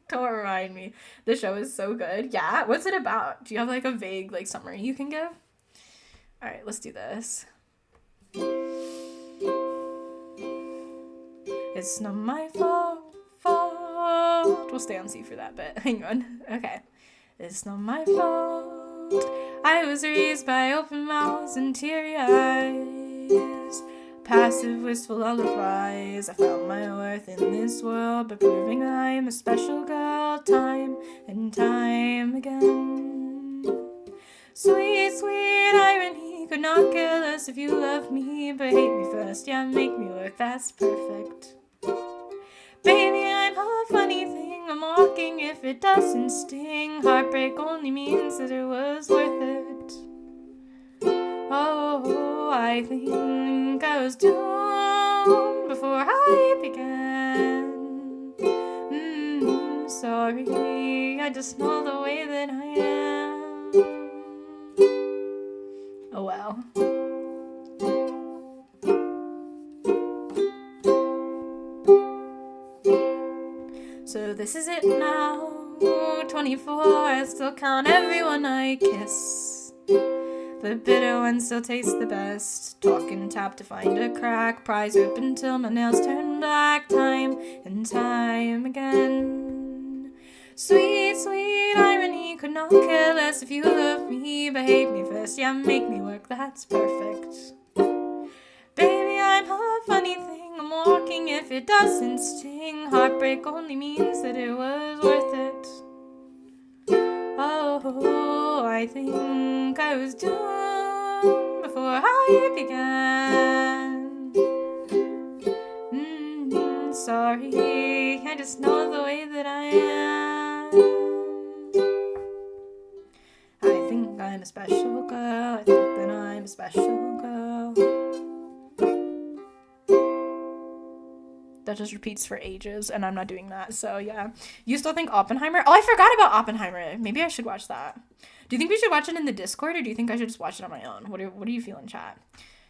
Don't remind me. The show is so good. Yeah, what's it about? Do you have like a vague like summary you can give? All right, let's do this. It's not my fault. We'll stay on C for that bit. Hang on. Okay. It's not my fault. I was raised by open mouths and teary eyes. Passive, wistful lullabies. I found my worth in this world by proving I'm a special girl time and time again. Sweet, sweet irony could not kill us if you love me but hate me first. Yeah, make me work, that's perfect. Baby, I'm a funny thing. I'm walking if it doesn't sting. Heartbreak only means that it was worth it. Oh, I think I was doomed before I began. Sorry, I just know the way that I am. Oh, wow. So this is it now, 24, I still count everyone I kiss. The bitter ones still taste the best. Talk and tap to find a crack. Pries open till my nails turn black. Time and time again. Sweet, sweet irony could not kill us if you love me but hate me first. Yeah, make me work, that's perfect. Baby, I'm a funny thing. I'm walking if it doesn't sting. Heartbreak only means that it was worth it. Oh, I think I was doomed before I began. Sorry, I just know the way that I am. I think I'm a special girl. I think that I'm a special girl. That just repeats for ages, and I'm not doing that, so yeah. You still think Oppenheimer? Oh, I forgot about Oppenheimer. Maybe I should watch that. Do you think we should watch it in the Discord, or do you think I should just watch it on my own? What do you feel in chat?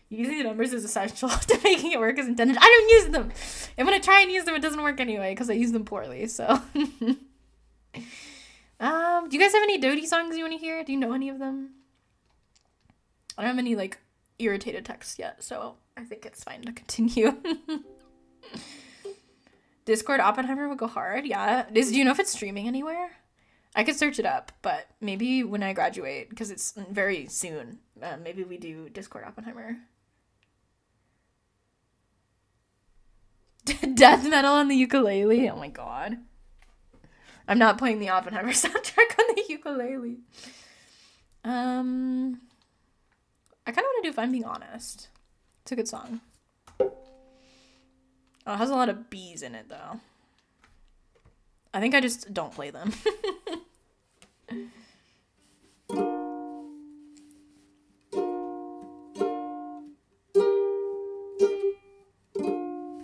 Using the numbers is essential to making it work as intended. I don't use them! And when I try and use them, it doesn't work anyway, because I use them poorly, so. Do you guys have any Dodie songs you want to hear? Do you know any of them? I don't have any, like, irritated texts yet, so I think it's fine to continue. Discord Oppenheimer would go hard, yeah. Do you know if it's streaming anywhere? I could search it up, but maybe when I graduate, because it's very soon, maybe we do Discord Oppenheimer. Death metal on the ukulele? Oh my god. I'm not playing the Oppenheimer soundtrack on the ukulele. I kind of want to do If I'm Being Honest. It's a good song. Oh, it has a lot of B's in it, though. I think I just don't play them.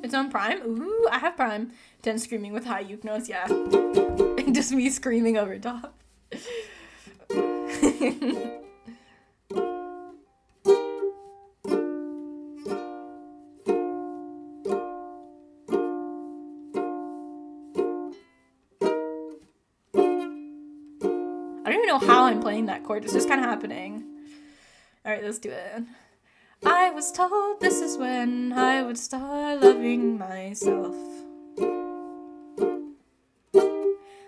It's on Prime? Ooh, I have Prime. 10 screaming with high uke notes, yeah. Just me screaming over top. I don't even know how I'm playing that chord. It's just kind of happening. All right, let's do it. I was told this is when I would start loving myself.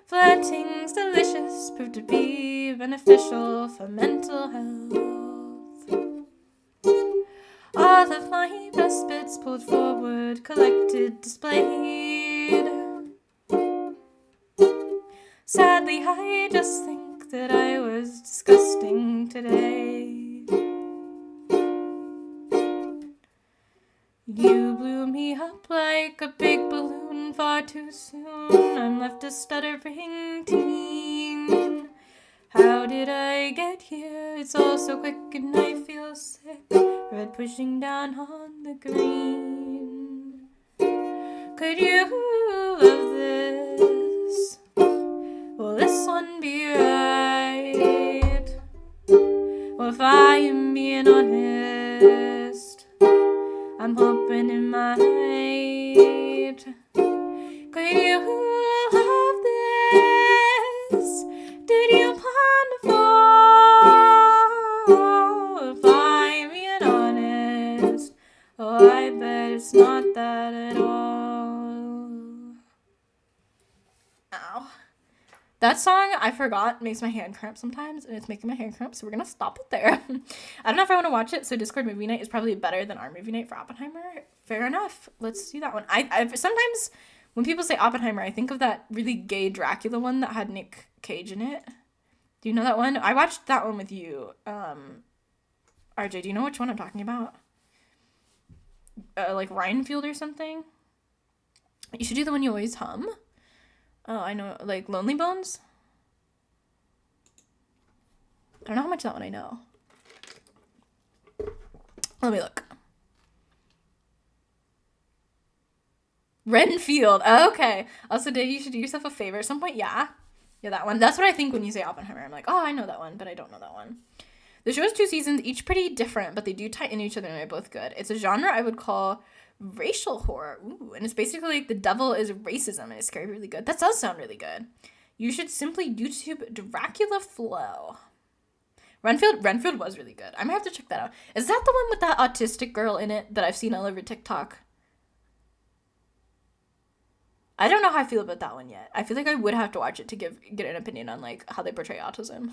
Flirting's delicious, proved to be beneficial for mental health. All of my best bits pulled forward, collected, displayed. Sadly, I just think that I was disgusting today. You blew me up like a big balloon far too soon. I'm left a stuttering teen. How did I get here? It's all so quick and I feel sick. Red pushing down on the green. Could you love this? Will this one be right? Well, if I am being honest, I'm hoping it might. That song, I forgot, makes my hand cramp sometimes, and it's making my hand cramp, so we're gonna stop it there. I don't know if I want to watch it, so Discord movie night is probably better than our movie night for Oppenheimer. Fair enough. Let's do that one. I sometimes when people say Oppenheimer, I think of that really gay Dracula one that had Nick Cage in it. Do you know that one? I watched that one with you. RJ, do you know which one I'm talking about? Like Rhinefield or something? You should do the one you always hum. Oh, I know, like Lonely Bones? I don't know how much that one I know. Let me look. Renfield. Oh, okay. Also, Dave, you should do yourself a favor at some point. Yeah. Yeah, that one. That's what I think when you say Oppenheimer. I'm like, oh, I know that one, but I don't know that one. The show has 2 seasons, each pretty different, but they do tie into each other and they're both good. It's a genre I would call racial horror. Ooh, and it's basically like the devil is racism and it's scary really good. That does sound really good. You should simply YouTube Dracula Flow. Renfield was really good. I might have to check that out. Is that the one with that autistic girl in it that I've seen all over TikTok? I don't know how I feel about that one yet. I feel like I would have to watch it to get an opinion on like how they portray autism.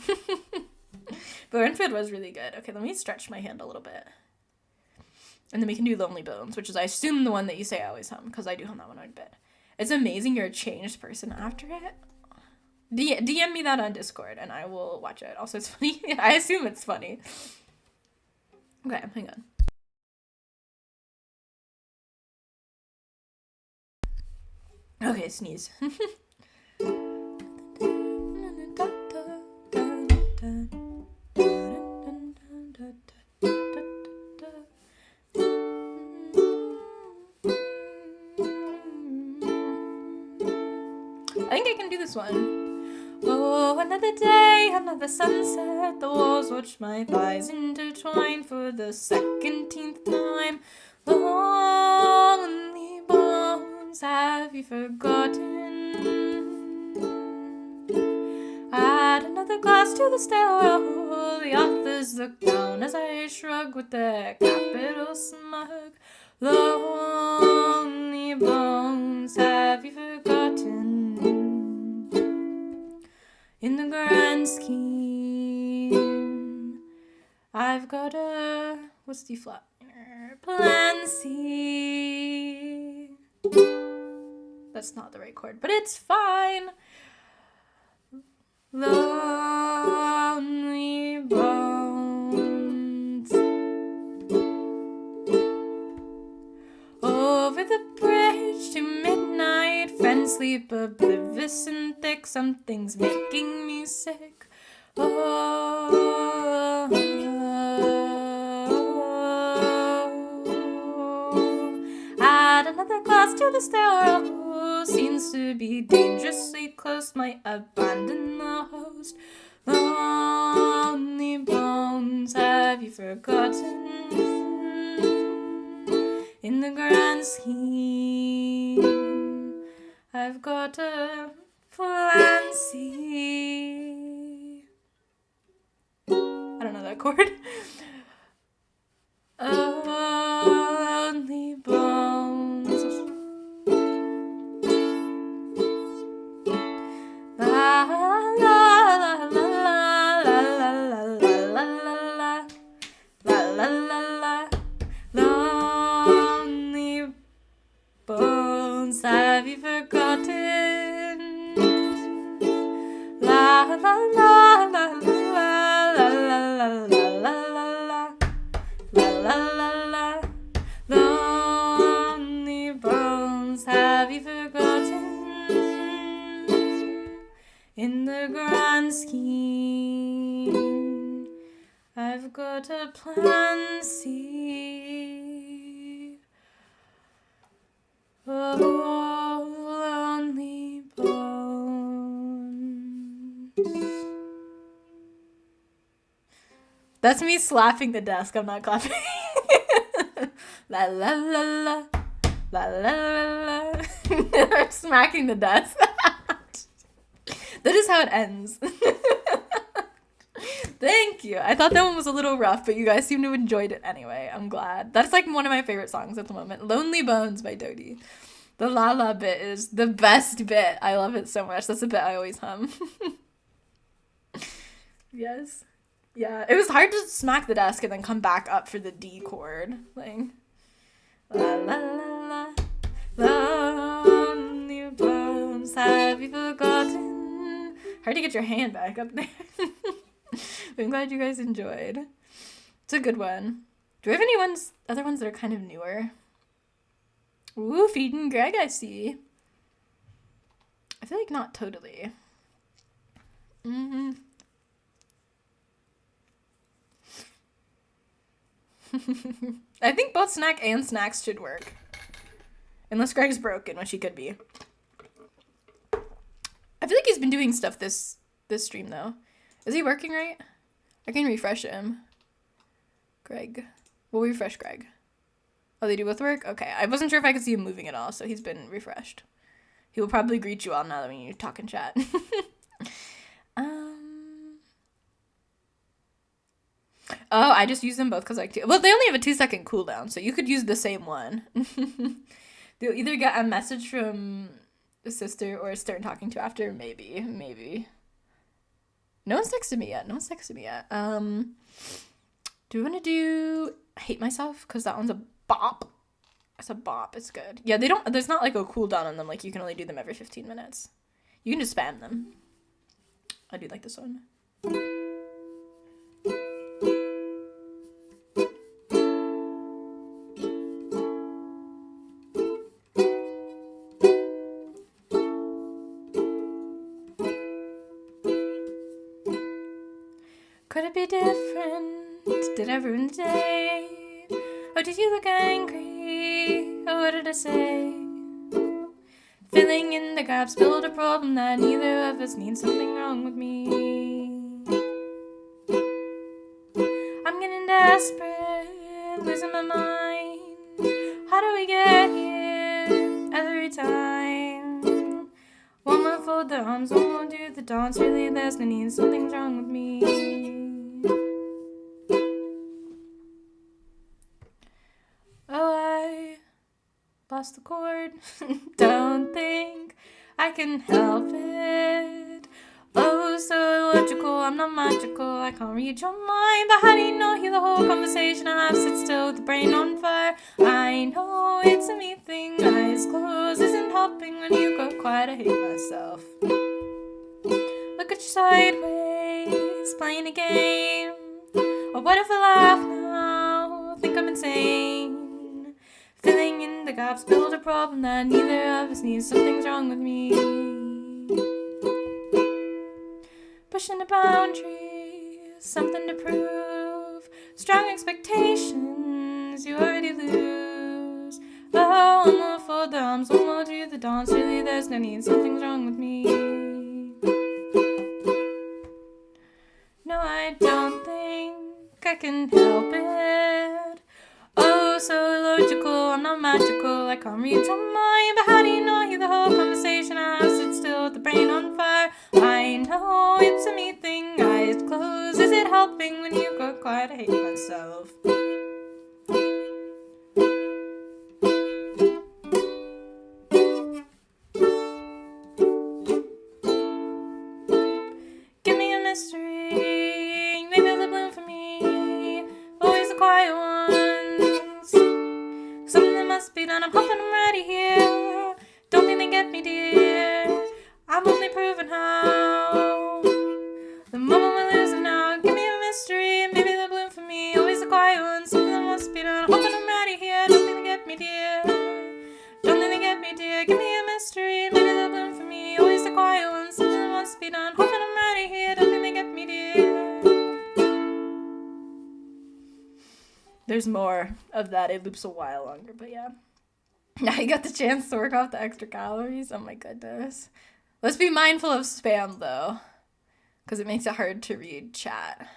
But Renfield was really good. Okay, let me stretch my hand a little bit. And then we can do Lonely Bones, which is, I assume, the one that you say I always hum, because I do hum that one a bit. It's amazing you're a changed person after it. DM me that on Discord, and I will watch it. Also, it's funny. I assume it's funny. Okay, hang on. Okay, sneeze. I think I can do this one. Oh, another day, another sunset. The walls watch my thighs intertwine for the 17th time. Lonely bones, have you forgotten? Add another glass to the stale. The authors look down as I shrug with their capital smug. Lonely bones, have you forgotten? In the grand scheme, I've got a, what's D flat minor? Plan C. That's not the right chord, but it's fine. Lonely bones. Over the bridge to midnight, friends sleep oblivious and thick. Something's making me sick. Oh, add another glass to the stairwell. Seems to be dangerously close. Might abandon the host. Lonely bones, have you forgotten? In the grand scheme, I've got a plan C. I don't know that chord. Oh, lonely bones. La la la la la la la la la la la la. Lonely bones, have you forgotten? La la la la la la la la la la la la la. Lonely bones, have you forgotten? In the grand scheme, I've got a plan C. Oh, lonely bones. That's me slapping the desk. I'm not clapping. La la la la. La la la la. I'm smacking the desk. That is how it ends. Thank you. I thought that one was a little rough, but you guys seem to have enjoyed it anyway. I'm glad. That's like one of my favorite songs at the moment. Lonely Bones by Dodie. The la la bit is the best bit. I love it so much. That's the bit I always hum. Yes. Yeah, it was hard to smack the desk and then come back up for the D chord. Like, la la la la, lonely bones, have you forgotten? Hard to get your hand back up there. I'm glad you guys enjoyed. It's a good one. Do we have any other ones that are kind of newer? Ooh, feeding Greg, I see. I feel like not totally. I think both snack and snacks should work. Unless Greg's broken, which he could be. I feel like he's been doing stuff this stream, though. Is he working right? I can refresh him. Greg. We'll refresh Greg. Oh, they do both work? Okay. I wasn't sure if I could see him moving at all, so he's been refreshed. He will probably greet you all now that when you talk in chat. Oh, I just use them both because I like to. Well, they only have a 2-second cooldown, so you could use the same one. They'll either get a message from the sister or start talking to after. Maybe. No one's texted me yet. Do we want to do Hate Myself? Because that one's a bop. It's a bop. It's good. Yeah, there's not like a cooldown on them. Like you can only do them every 15 minutes. You can just spam them. I do like this one. Could it be different? Did I ruin the day? Or did you look angry? Or what did I say? Filling in the gaps, build a problem that neither of us needs. Something wrong with me. I'm getting desperate, losing my mind. How do we get here every time? One more fold the arms, one more do the dance. Really, there's no need. Something's wrong with me. Oh, I lost the chord. Don't think I can help it. Oh, so illogical, I'm not magical. I can't read your mind. But how do you know? Hear the whole conversation I have. Sit still with the brain on fire. I know it's a me thing. Eyes closed isn't helping when you go quiet. I hate myself. Look at you sideways, playing a game. Or what if I laugh now? Think I'm insane. Filling in the gaps, build a problem that neither of us needs. Something's wrong with me. Pushing the boundaries, something to prove. Strong expectations, you already lose. Oh, one more for the arms, one more do the dance. Really, there's no need. Something's wrong with me. No, I don't think I can help it. Oh, so illogical, I'm not magical. I can't read your mind. But how do you know? Hear the whole conversation I have. Sit still with the brain on fire. I know it's a me thing. Eyes closed, is it helping when you go quiet? I hate myself. Give me a mystery, maybe a bloom for me. Always the quiet ones. Something that must be done. I'm hoping I'm ready here. Don't think they get me, dear. I've only proven how. The moment we're losing now. Give me a mystery, maybe the bloom for me. Always the quiet ones. Something that must be done. I'm hoping I'm ready here. Don't think they get me, dear. Don't think they get me, dear. Give me a mystery, maybe the bloom for me. Always the quiet ones. Something that must be done. Hoping I'm ready here. Don't think they get me, dear. There's more of that. It loops a while longer, but yeah. Now you got the chance to work off the extra calories. Oh my goodness. Let's be mindful of spam though, because it makes it hard to read chat.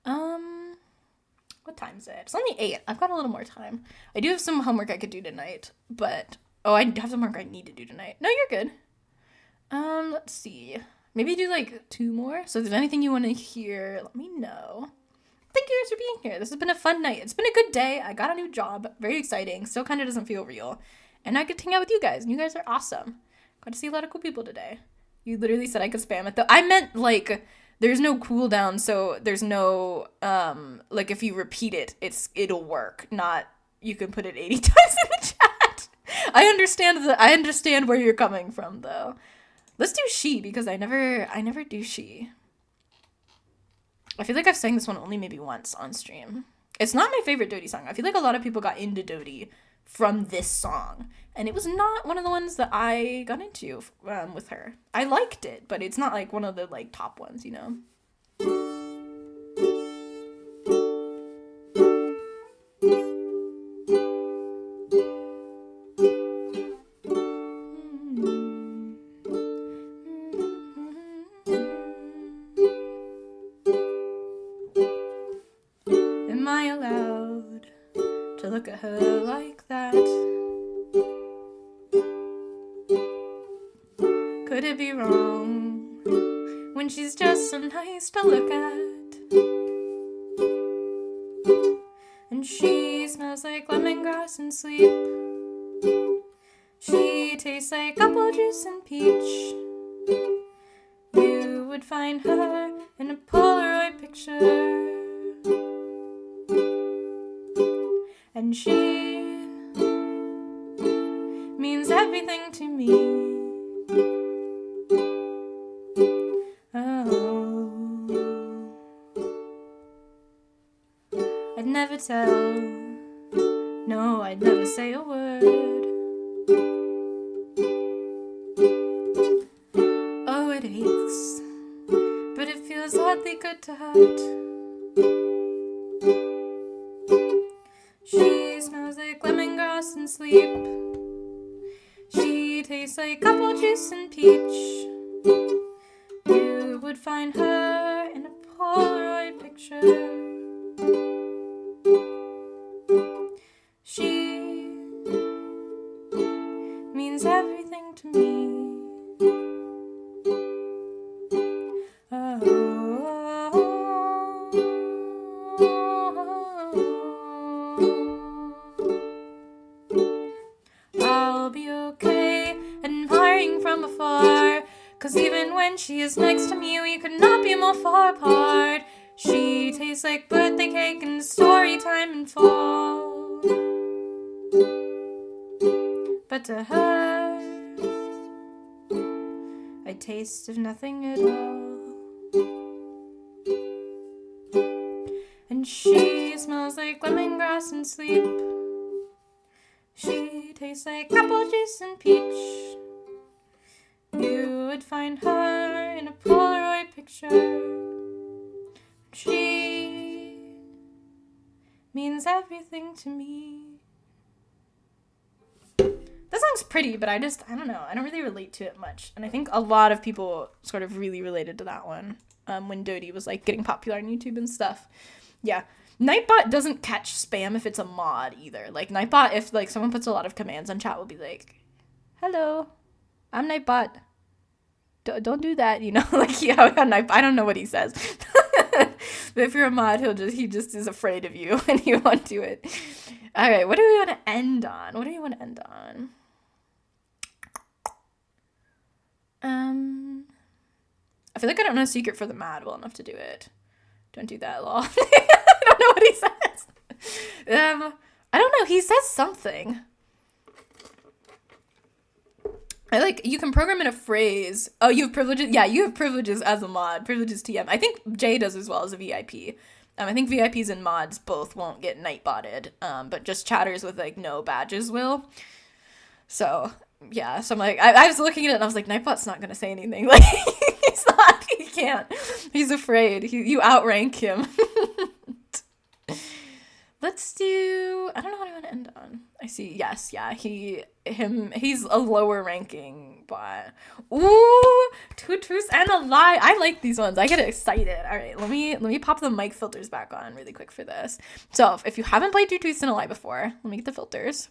What time is it? It's only 8. I've got a little more time. I do have some homework I could do tonight, but I have some homework I need to do tonight. No, you're good. Let's see. Maybe do like 2 more. So if there's anything you want to hear, let me know. Thank you guys for being here. This has been a fun night. It's been a good day. I got a new job. Very exciting. Still kind of doesn't feel real. And I get to hang out with you guys, and you guys are awesome. Got to see a lot of cool people today. You literally said I could spam it though. I meant like there's no cooldown, so there's no like if you repeat it, it'll work. Not you can put it 80 times in the chat. I understand where you're coming from though. Let's do she because I never do she. I feel like I've sang this one only maybe once on stream. It's not my favorite Dodie song. I feel like a lot of people got into Dodie from this song, and it was not one of the ones that I got into with her. I liked it, but it's not like one of the like top ones, you know. Am I allowed to look at her like that? Could it be wrong when she's just so nice to look at? And she smells like lemongrass and sleep. She tastes like apple juice and peach. You would find her in a Polaroid picture. And she means everything to me. Oh, I'd never tell. No, I'd never say a word. Oh, it aches, but it feels oddly good to hurt. She smells like lemongrass and sleep. She tastes like apple juice and peach. You would find her in a Polaroid picture. She means everything to me. I'll be okay admiring from afar, 'cause even when she is next to me, we could not be more far apart. She tastes like birthday cake and story time in fall. But to her, I taste of nothing at all. And she smells like lemongrass and sleep. She tastes like apple juice and peach. You would find her in a Polaroid picture. She means everything to me. That song's pretty, but I don't know. I don't really relate to it much. And I think a lot of people sort of really related to that one when Dodie was like getting popular on YouTube and stuff. Yeah. Nightbot doesn't catch spam if it's a mod either. Like Nightbot, if like someone puts a lot of commands on chat, will be like, "Hello, I'm Nightbot. Don't do that," you know. Like Nightbot. I don't know what he says. But if you're a mod, he just is afraid of you and he won't do it. All right, what do we want to end on? I feel like I don't know a secret for the mad well enough to do it. Don't do that, lol. I don't know what he says. I don't know. He says something. You can program in a phrase. Oh, you have privileges? Yeah, you have privileges as a mod. Privileges TM. I think Jay does as well as a VIP. I think VIPs and mods both won't get nightbotted. But just chatters with, like, no badges will. So, yeah. So I'm like, I was looking at it and I was like, Nightbot's not going to say anything. Like, he can't. He's afraid. You outrank him. Let's do, I don't know what I want to end on. I see, yes, yeah, he's a lower ranking bot. Ooh, Tutus and a lie. I like these ones. I get excited. All right, let me pop the mic filters back on really quick for this. So if you haven't played Tutus and a lie before, let me get the filters.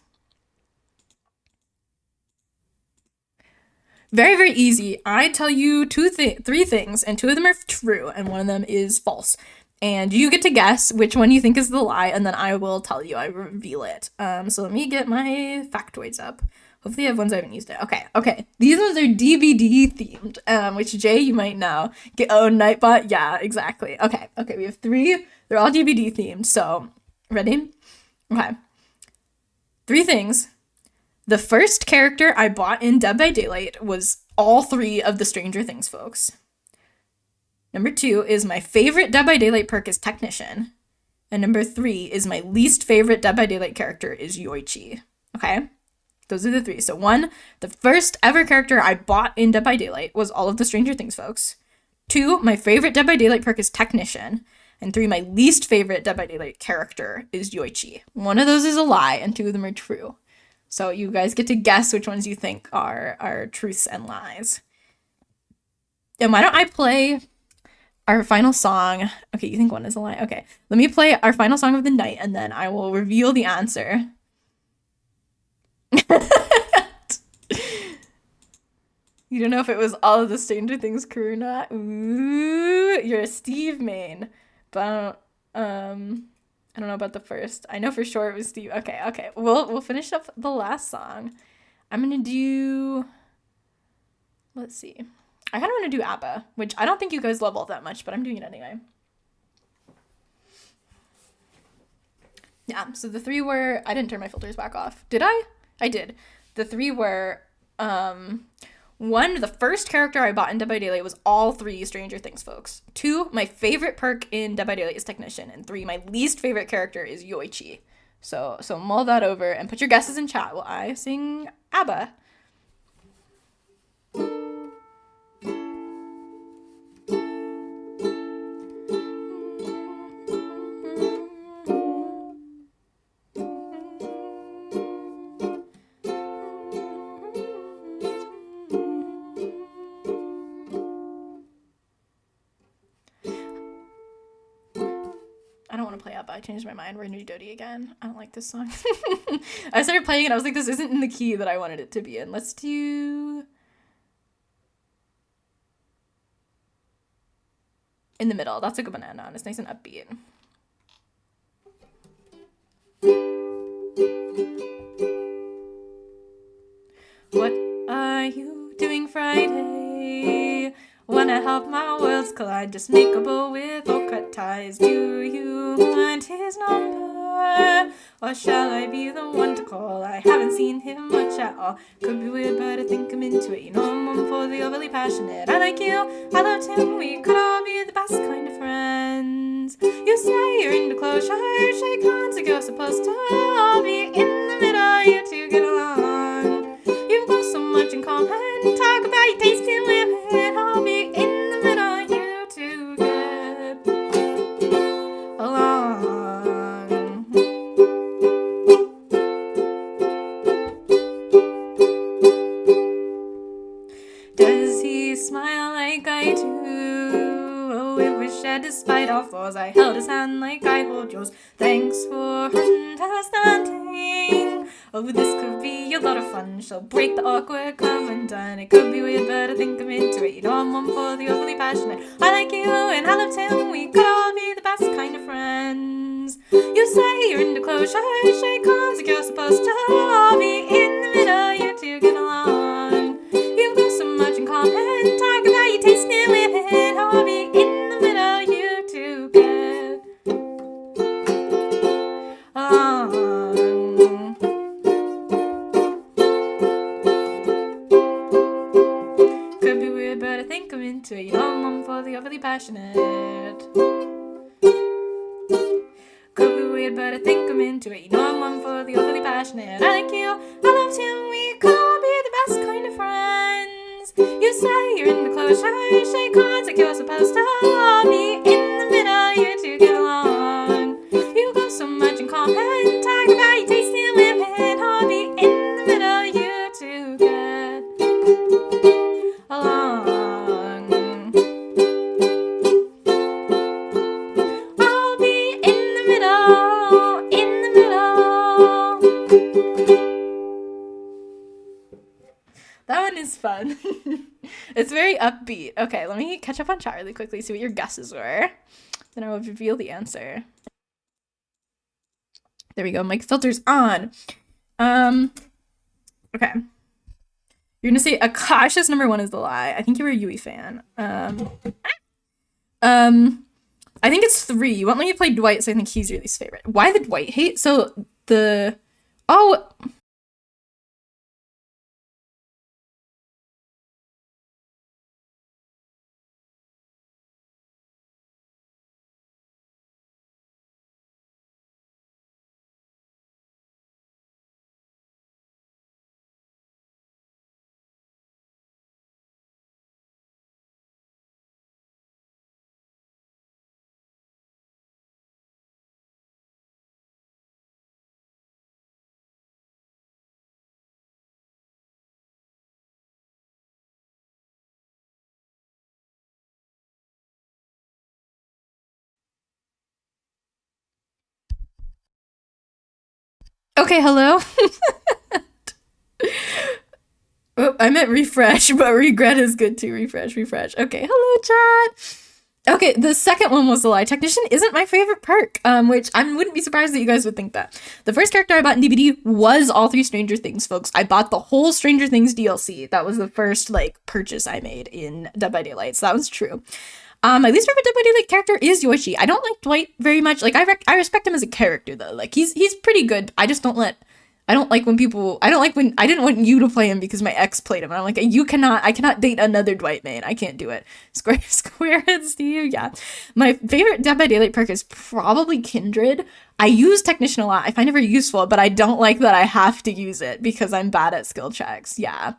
Very, very easy. I tell you three things, and two of them are true, and one of them is false. And you get to guess which one you think is the lie, and then I will tell you. I reveal it. So let me get my factoids up. Hopefully I have ones I haven't used it. Okay. These ones are DBD themed, which Jay, you might know. Nightbot, yeah, exactly. Okay, we have 3. They're all DBD themed, so ready? Okay. 3 things. The first character I bought in Dead by Daylight was all 3 of the Stranger Things folks. Number 2 is my favorite Dead by Daylight perk is Technician. And number 3 is my least favorite Dead by Daylight character is Yoichi. Okay? Those are the 3. So 1, the first ever character I bought in Dead by Daylight was all of the Stranger Things folks. 2, my favorite Dead by Daylight perk is Technician. And 3, my least favorite Dead by Daylight character is Yoichi. One of those is a lie, and 2 of them are true. So you guys get to guess which ones you think are truths and lies. And why don't I play our final song? Okay, you think one is a lie? Okay, let me play our final song of the night, and then I will reveal the answer. You don't know if it was all of the Stranger Things crew or not. Ooh, you're a Steve main, but I don't know about the first. I know for sure it was Steve. Okay. We'll finish up the last song. I'm gonna do. Let's see. I kind of want to do ABBA, which I don't think you guys love all that much, but I'm doing it anyway. Yeah, so the 3 were... I didn't turn my filters back off. Did I? I did. The 3 were... 1, the first character I bought in Dead by Daylight was all 3 Stranger Things folks. 2, my favorite perk in Dead by Daylight is Technician. And 3, my least favorite character is Yoichi. So mull that over and put your guesses in chat while I sing ABBA. I changed my mind. We're gonna do Dodie again. I don't like this song. I started playing it. I was like, this isn't in the key that I wanted it to be in. Let's do... In the Middle. That's a good banana. It's nice and upbeat. What are you doing Friday? Wanna help my worlds collide? Just make a bow with all cut ties. Do you want his number? Or shall I be the one to call? I haven't seen him much at all. Could be weird, but I think I'm into it. You know I'm one for the overly passionate. I like you, I loved him. We could all be the best kind of friends. You say you're into closure, shake hands like you're supposed to. I'll be in the middle, you two get along. You've got so much in common. Talk about your taste in women. I'll be in the middle, you two get along. Does he smile like I do? Oh, it was shed despite our flaws. I held his hand like I hold yours. Thanks for understanding. Oh, this could be a lot of fun. She'll break the awkward, come undone. It could be weird, but I think I'm into it. You know I'm one for the overly passionate. I like you and I loved him. We could all be the best kind of friends. You say you're into closure, shake hands like you're supposed to. I'll be in the middle, you two get along. You've got so much in common. Talk about your taste in women. I'll be in the middle, you two get along. But I think I'm into it. You know I'm one for the overly passionate. Could be weird, but I think I'm into it. You know I'm one for the overly passionate. I like you, I loved him. We could all be the best kind of friends. You say you're into closure, shake hands like you're supposed to. I'll be in the middle, you two get along. You've got so much in common. Talk about your taste in women. I'll be in the middle, you two get along. I'll be in the middle, in the middle. That one is fun. It's very upbeat. Okay, let me catch up on chat really quickly, see what your guesses were. Then I will reveal the answer. There we go. Mic filter's on. Okay. You're gonna say Akasha's number 1 is the lie. I think you were a Yui fan. I think it's 3. You won't let me play Dwight, so I think he's your least favorite. Why the Dwight hate? So the okay, hello. Oh, I meant refresh, but regret is good too. Refresh. Okay, hello, chat. Okay, the second one was the lie. Technician isn't my favorite perk, which I wouldn't be surprised that you guys would think that. The first character I bought in DBD was all 3 Stranger Things, folks. I bought the whole Stranger Things DLC. That was the first, like, purchase I made in Dead by Daylight, so that was true. My least favorite Dead by Daylight character is Yoichi. I don't like Dwight very much. Like, I respect him as a character, though. Like, he's pretty good. I don't like when I didn't want you to play him because my ex played him. And I'm like, I cannot date another Dwight main. I can't do it. Squarehead Steve, yeah. My favorite Dead by Daylight perk is probably Kindred. I use Technician a lot. I find it very useful, but I don't like that I have to use it because I'm bad at skill checks. Yeah.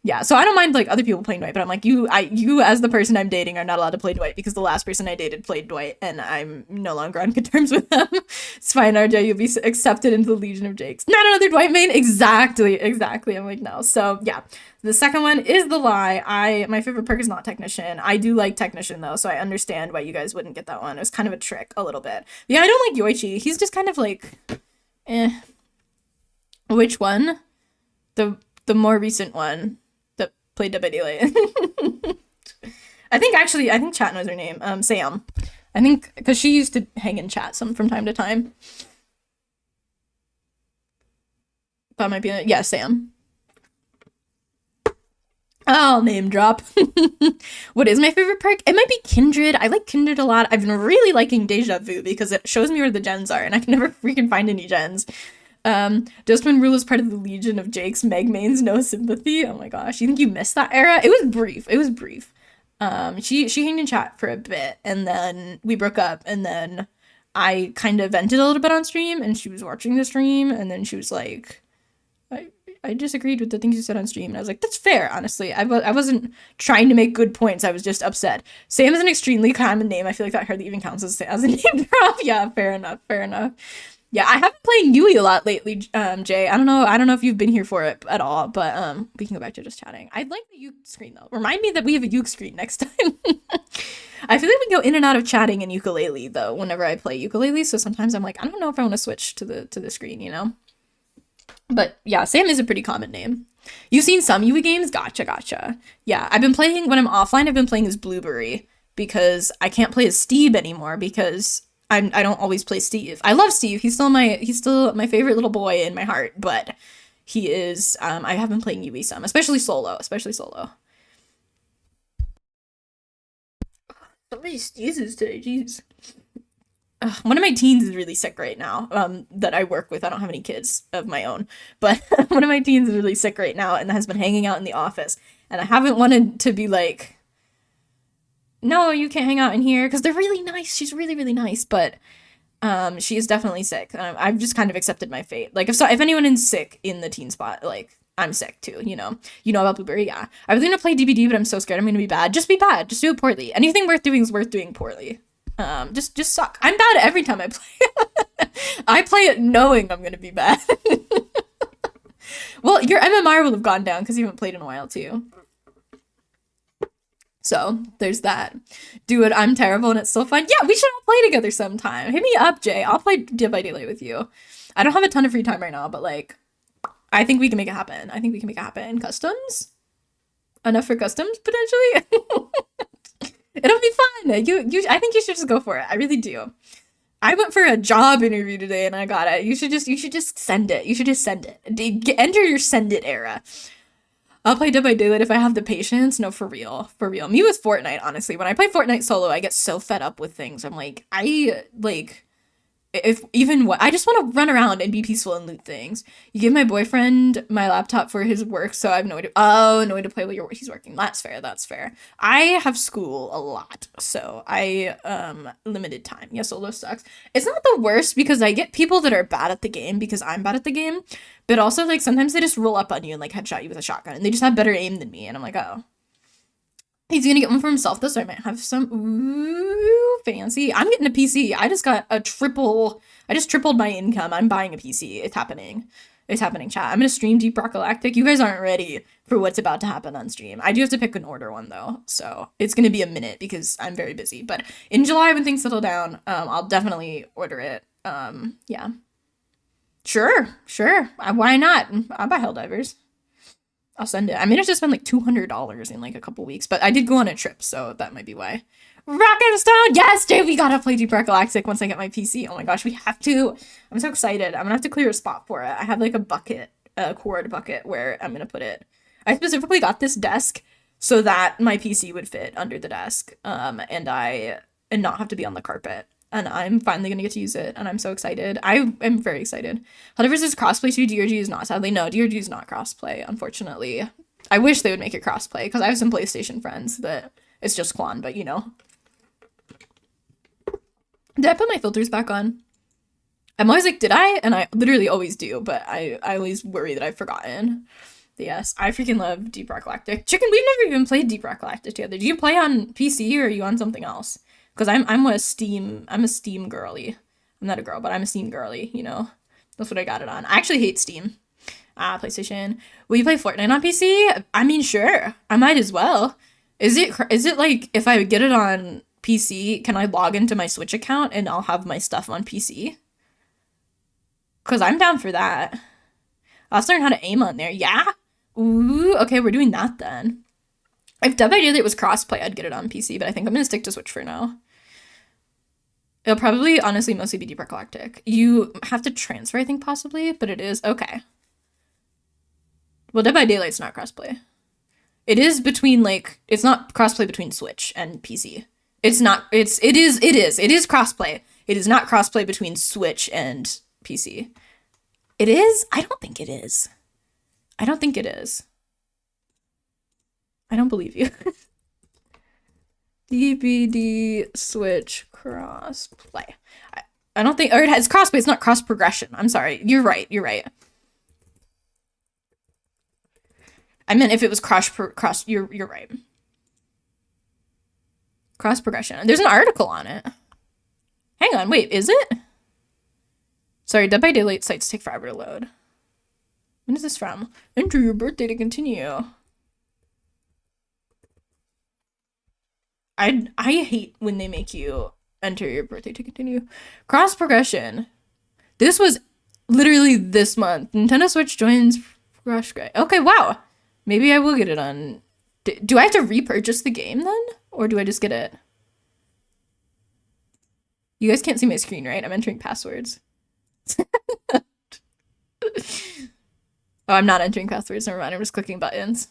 Yeah, so I don't mind, like, other people playing Dwight, but I'm like, you as the person I'm dating are not allowed to play Dwight because the last person I dated played Dwight, and I'm no longer on good terms with them. It's fine, RJ, you'll be accepted into the Legion of Jakes. Not another Dwight main? Exactly. I'm like, no. So, yeah. The second one is the lie. My favorite perk is not Technician. I do like Technician, though, so I understand why you guys wouldn't get that one. It was kind of a trick, a little bit. Yeah, I don't like Yoichi. He's just kind of like, eh. Which one? The more recent one. Played Dead by Daylight. I think chat knows her name. Sam. I think because she used to hang in chat from time to time. That might be it. Yeah, Sam. I'll name drop. What is my favorite perk? It might be Kindred. I like Kindred a lot. I've been really liking Deja Vu because it shows me where the gens are, and I can never freaking find any gens. Dostman Rule is part of the Legion of Jake's Meg mains, no sympathy. Oh my gosh, you think you missed that era? It was brief. She hanged in chat for a bit, and then we broke up, and then I kind of vented a little bit on stream, and she was watching the stream, and then she was like, I disagreed with the things you said on stream, and I was like, that's fair, honestly. I wasn't trying to make good points, I was just upset. Sam is an extremely common name. I feel like that hardly even counts as a name drop. Yeah, fair enough. Yeah, I have been playing Yui a lot lately, Jay. I don't know if you've been here for it at all, but we can go back to just chatting. I'd like the Uke screen though. Remind me that we have a Uke screen next time. I feel like we go in and out of chatting in ukulele though whenever I play ukulele, so sometimes I'm like, I don't know if I want to switch to the screen, you know? But yeah, Sam is a pretty common name. You've seen some Yui games? Gotcha. Yeah, when I'm offline, I've been playing as Blueberry because I can't play as Steve anymore because I don't always play Steve. I love Steve. He's still my favorite little boy in my heart, but he is I have been playing Yui some, especially solo. So many sneezes today, jeez. One of my teens is really sick right now, that I work with. I don't have any kids of my own, but one of my teens is really sick right now and has been hanging out in the office. And I haven't wanted to be like, no, you can't hang out in here, because they're really nice. She's really, really nice, but she is definitely sick. I've just kind of accepted my fate. Like, if anyone is sick in the teen spot, like, I'm sick too, you know? You know about Blueberry? Yeah. I was gonna play DBD, but I'm so scared I'm gonna be bad. Just be bad. Just do it poorly. Anything worth doing is worth doing poorly. Just suck. I'm bad every time I play. I play it knowing I'm gonna be bad. Well, your MMR will have gone down because you haven't played in a while too. So there's that. Do it. I'm terrible and it's still fun. Yeah, we should all play together sometime. Hit me up, Jay. I'll play Dead by Daylight with you. I don't have a ton of free time right now, but like, I think we can make it happen. Customs? Enough for customs, potentially? It'll be fun. I think you should just go for it. I really do. I went for a job interview today and I got it. You should just send it. You should just send it. Enter your send it era. I'll play Dead by Daylight if I have the patience. No, for real. For real. Me with Fortnite, honestly. When I play Fortnite solo, I get so fed up with things. I'm like, if even what I just want to run around and be peaceful and loot things. You give my boyfriend my laptop for his work, so I have no way to no way to play while he's working. That's fair, that's fair. I have school a lot, so I limited time. Yeah, solo sucks. It's not the worst because I get people that are bad at the game because I'm bad at the game, but also like sometimes they just roll up on you and like headshot you with a shotgun and they just have better aim than me, and I'm like, oh. He's gonna get one for himself though, so I might have some. Ooh, fancy. I'm getting a PC. I just tripled my income. I'm buying a PC. It's happening. It's happening, chat. I'm gonna stream Deep Rock Galactic. You guys aren't ready for what's about to happen on stream. I do have to pick an order one though, so it's gonna be a minute because I'm very busy. But in July when things settle down, I'll definitely order it. Yeah. Sure. Why not? I'll buy Helldivers. I'll send it. I managed to spend like $200 in like a couple weeks, but I did go on a trip, so that might be why. Rock and Stone! Yes, dude, we gotta play Deep Rock Galactic once I get my PC. Oh my gosh, we have to. I'm so excited. I'm gonna have to clear a spot for it. I have like a bucket, a cord bucket where I'm gonna put it. I specifically got this desk so that my PC would fit under the desk, and not have to be on the carpet. And I'm finally gonna get to use it, and I'm so excited. I am very excited. Helldivers is crossplay too. DRG is not, sadly. No, DRG is not crossplay, unfortunately. I wish they would make it crossplay, because I have some PlayStation friends that it's just Quan, but you know. Did I put my filters back on? I'm always like, did I? And I literally always do, but I always worry that I've forgotten. But yes, I freaking love Deep Rock Galactic. Chicken, we've never even played Deep Rock Galactic together. Do you play on PC or are you on something else? Because I'm a Steam girly. I'm not a girl, but I'm a Steam girly, you know? That's what I got it on. I actually hate Steam. PlayStation. Will you play Fortnite on PC? I mean, sure. I might as well. Is it like, if I get it on PC, can I log into my Switch account and I'll have my stuff on PC? Because I'm down for that. I'll learn how to aim on there. Yeah? Ooh, okay, we're doing that then. If Dead by Daylight was crossplay, I'd get it on PC, but I think I'm going to stick to Switch for now. It'll probably, honestly, mostly be Deep Rock Galactic. You have to transfer, I think, possibly, but it is. Okay. Well, Dead by Daylight's not crossplay. It is between, like, it's not crossplay between Switch and PC. It's not, it is crossplay. It is not crossplay between Switch and PC. It is? I don't think it is. I don't think it is. I don't believe you. DBD Switch crossplay. I don't think, or it has crossplay, it's not cross progression. I'm sorry. You're right. I meant if it was you're right. Cross progression. There's an article on it. Hang on, wait, is it? Sorry, Dead by Daylight sites take forever to load. When is this from? Enter your birthday to continue. I hate when they make you enter your birthday to continue. Cross progression. This was literally this month. Nintendo Switch joins Rush Guy. Okay, wow. Maybe I will get it on. Do I have to repurchase the game then? Or do I just get it? You guys can't see my screen, right? I'm entering passwords. Oh, I'm not entering passwords. Never mind. I'm just clicking buttons.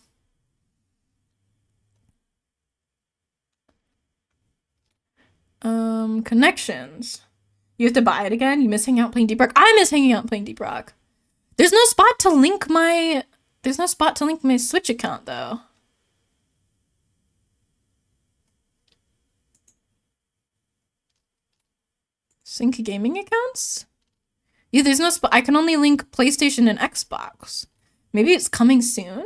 Connections. You have to buy it again? You miss hanging out playing Deep Rock? I miss hanging out playing Deep Rock. There's no spot to link my Switch account though. Sync gaming accounts? Yeah, there's no spot. I can only link PlayStation and Xbox. Maybe it's coming soon?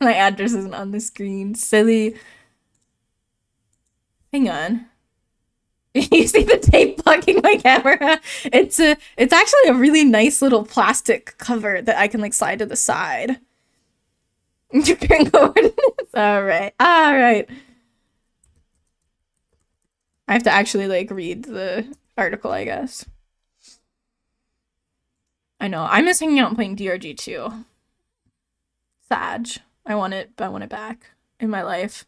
My address isn't on the screen. Silly. Hang on. You see the tape blocking my camera? It's actually a really nice little plastic cover that I can like slide to the side. You can go. All right. I have to actually like read the article, I guess. I know. I miss hanging out and playing DRG too. Sag. I want it back in my life.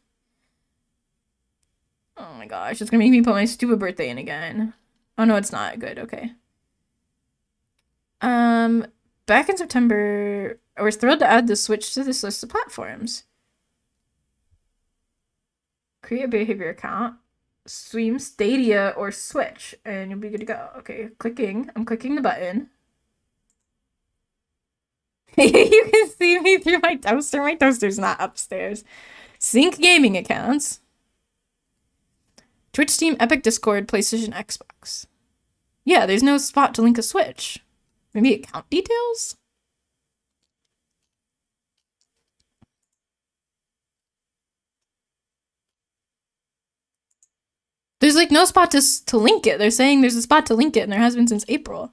Oh my gosh, it's gonna make me put my stupid birthday in again. Oh no, it's not. Good, okay. Um, Back in September, I was thrilled to add the Switch to this list of platforms. Create a behavior account, stream Stadia or Switch, and you'll be good to go. Okay, clicking. I'm clicking the button. You can see me through my toaster. My toaster's not upstairs. Sync gaming accounts. Twitch, Steam, Epic, Discord, PlayStation, Xbox. Yeah, there's no spot to link a Switch. Maybe account details? There's like no spot to link it. They're saying there's a spot to link it, and there has been since April.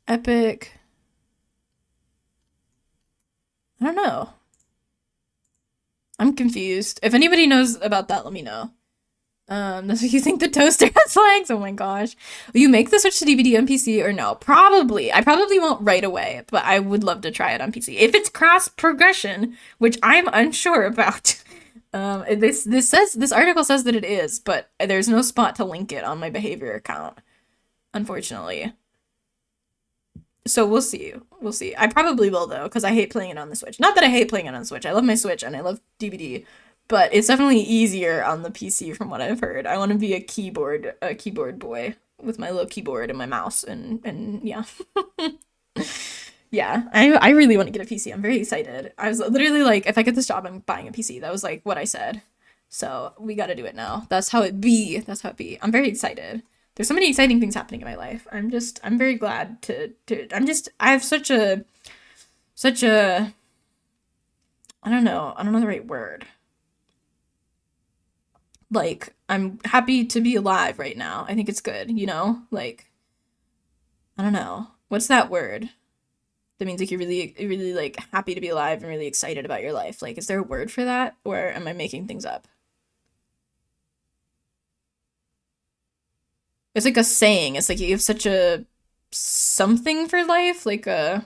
Epic. I don't know. I'm confused. If anybody knows about that, let me know. That's what you think the toaster has legs? Oh my gosh. Will you make the switch to DVD on PC or no? Probably. I probably won't right away, but I would love to try it on PC. If it's cross progression, which I'm unsure about. This article says that it is, but there's no spot to link it on my behavior account, unfortunately. So we'll see. We'll see. I probably will though, because I hate playing it on the Switch. Not that I hate playing it on Switch. I love my Switch and I love DVD, but it's definitely easier on the PC from what I've heard. I want to be a keyboard boy with my little keyboard and my mouse and yeah. Yeah, I really want to get a PC. I'm very excited. I was literally like, if I get this job, I'm buying a PC. That was like what I said. So we got to do it now. That's how it be. That's how it be. I'm very excited. There's so many exciting things happening in my life. I'm very glad I have such a, I don't know. I don't know the right word. Like, I'm happy to be alive right now. I think it's good, you know? Like, I don't know. What's that word? That means like you're really like happy to be alive and really excited about your life. Like, is there a word for that? Or am I making things up? It's like a saying. It's like you have such a something for life, like a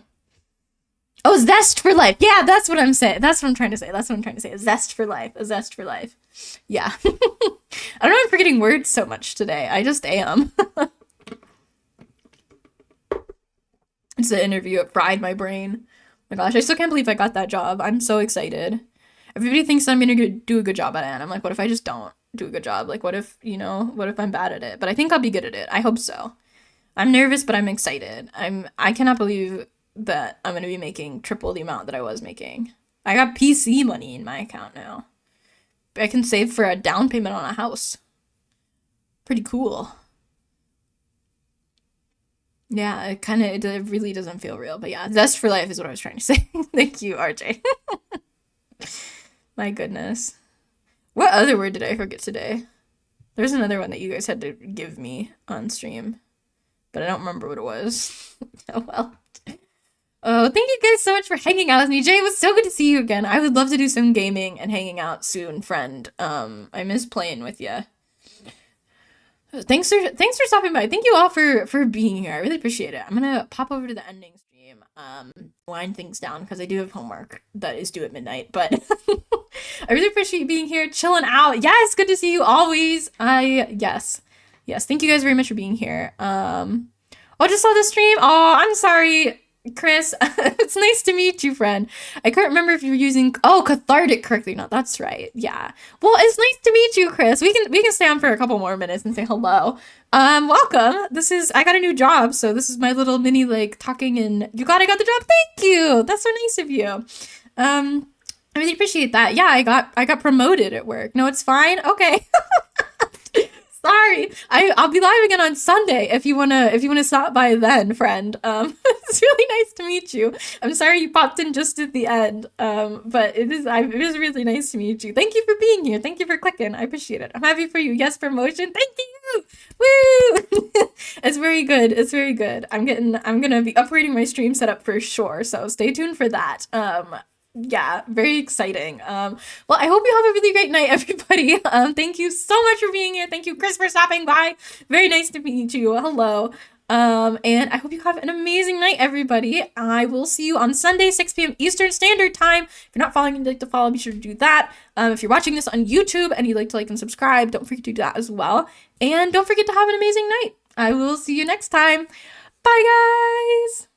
oh, zest for life. Yeah, that's what I'm saying. That's what I'm trying to say. That's what I'm trying to say. A zest for life. A zest for life. Yeah. I don't know. I'm forgetting words so much today. I just am. It's the interview. It fried my brain. Oh my gosh, I still can't believe I got that job. I'm so excited. Everybody thinks I'm gonna do a good job at it, and I'm like, what if I just don't do a good job? Like, what if, what if I'm bad at it? But I think I'll be good at it. I hope so. I'm nervous, but I'm excited. I cannot believe that I'm gonna be making triple the amount that I was making. I got PC money in my account now. I can save for a down payment on a house. Pretty cool. Yeah, it really doesn't feel real, but yeah, zest for life is what I was trying to say. Thank you, RJ. My goodness. What other word did I forget today? There's another one that you guys had to give me on stream, but I don't remember what it was. Oh well. Oh, thank you guys so much for hanging out with me. Jay, it was so good to see you again. I would love to do some gaming and hanging out soon, friend. I miss playing with you. Thanks for stopping by. Thank you all for being here. I really appreciate it. I'm gonna pop over to the ending stream, wind things down because I do have homework that is due at midnight. But I really appreciate you being here, chilling out. Yes, good to see you always. Yes. Thank you guys very much for being here. Oh, just saw the stream. Oh, I'm sorry, Chris. It's nice to meet you, friend. I can't remember if you were using cathartic correctly. No, that's right. Yeah. Well, it's nice to meet you, Chris. We can stay on for a couple more minutes and say hello. Welcome. I got a new job, so this is my little mini like talking and I got the job. Thank you. That's so nice of you. I really appreciate that. Yeah, I got promoted at work. No, it's fine. Okay. Sorry, I'll be live again on Sunday if you wanna stop by then, friend. It's really nice to meet you. I'm sorry you popped in just at the end, but it was really nice to meet you. Thank you for being here. Thank you for clicking. I appreciate it. I'm happy for you. Yes, promotion. Thank you. Woo! It's very good. It's very good. I'm gonna be upgrading my stream setup for sure. So stay tuned for that. Yeah, very exciting. Well, I hope you have a really great night, everybody. Thank you so much for being here. Thank you, Chris, for stopping by. Very nice to meet you. Hello. And I hope you have an amazing night, everybody. I will see you on Sunday, 6 p.m. Eastern Standard Time. If you're not following and you'd like to follow, be sure to do that. If you're watching this on YouTube and you'd like to like and subscribe, don't forget to do that as well. And don't forget to have an amazing night. I will see you next time. Bye, guys!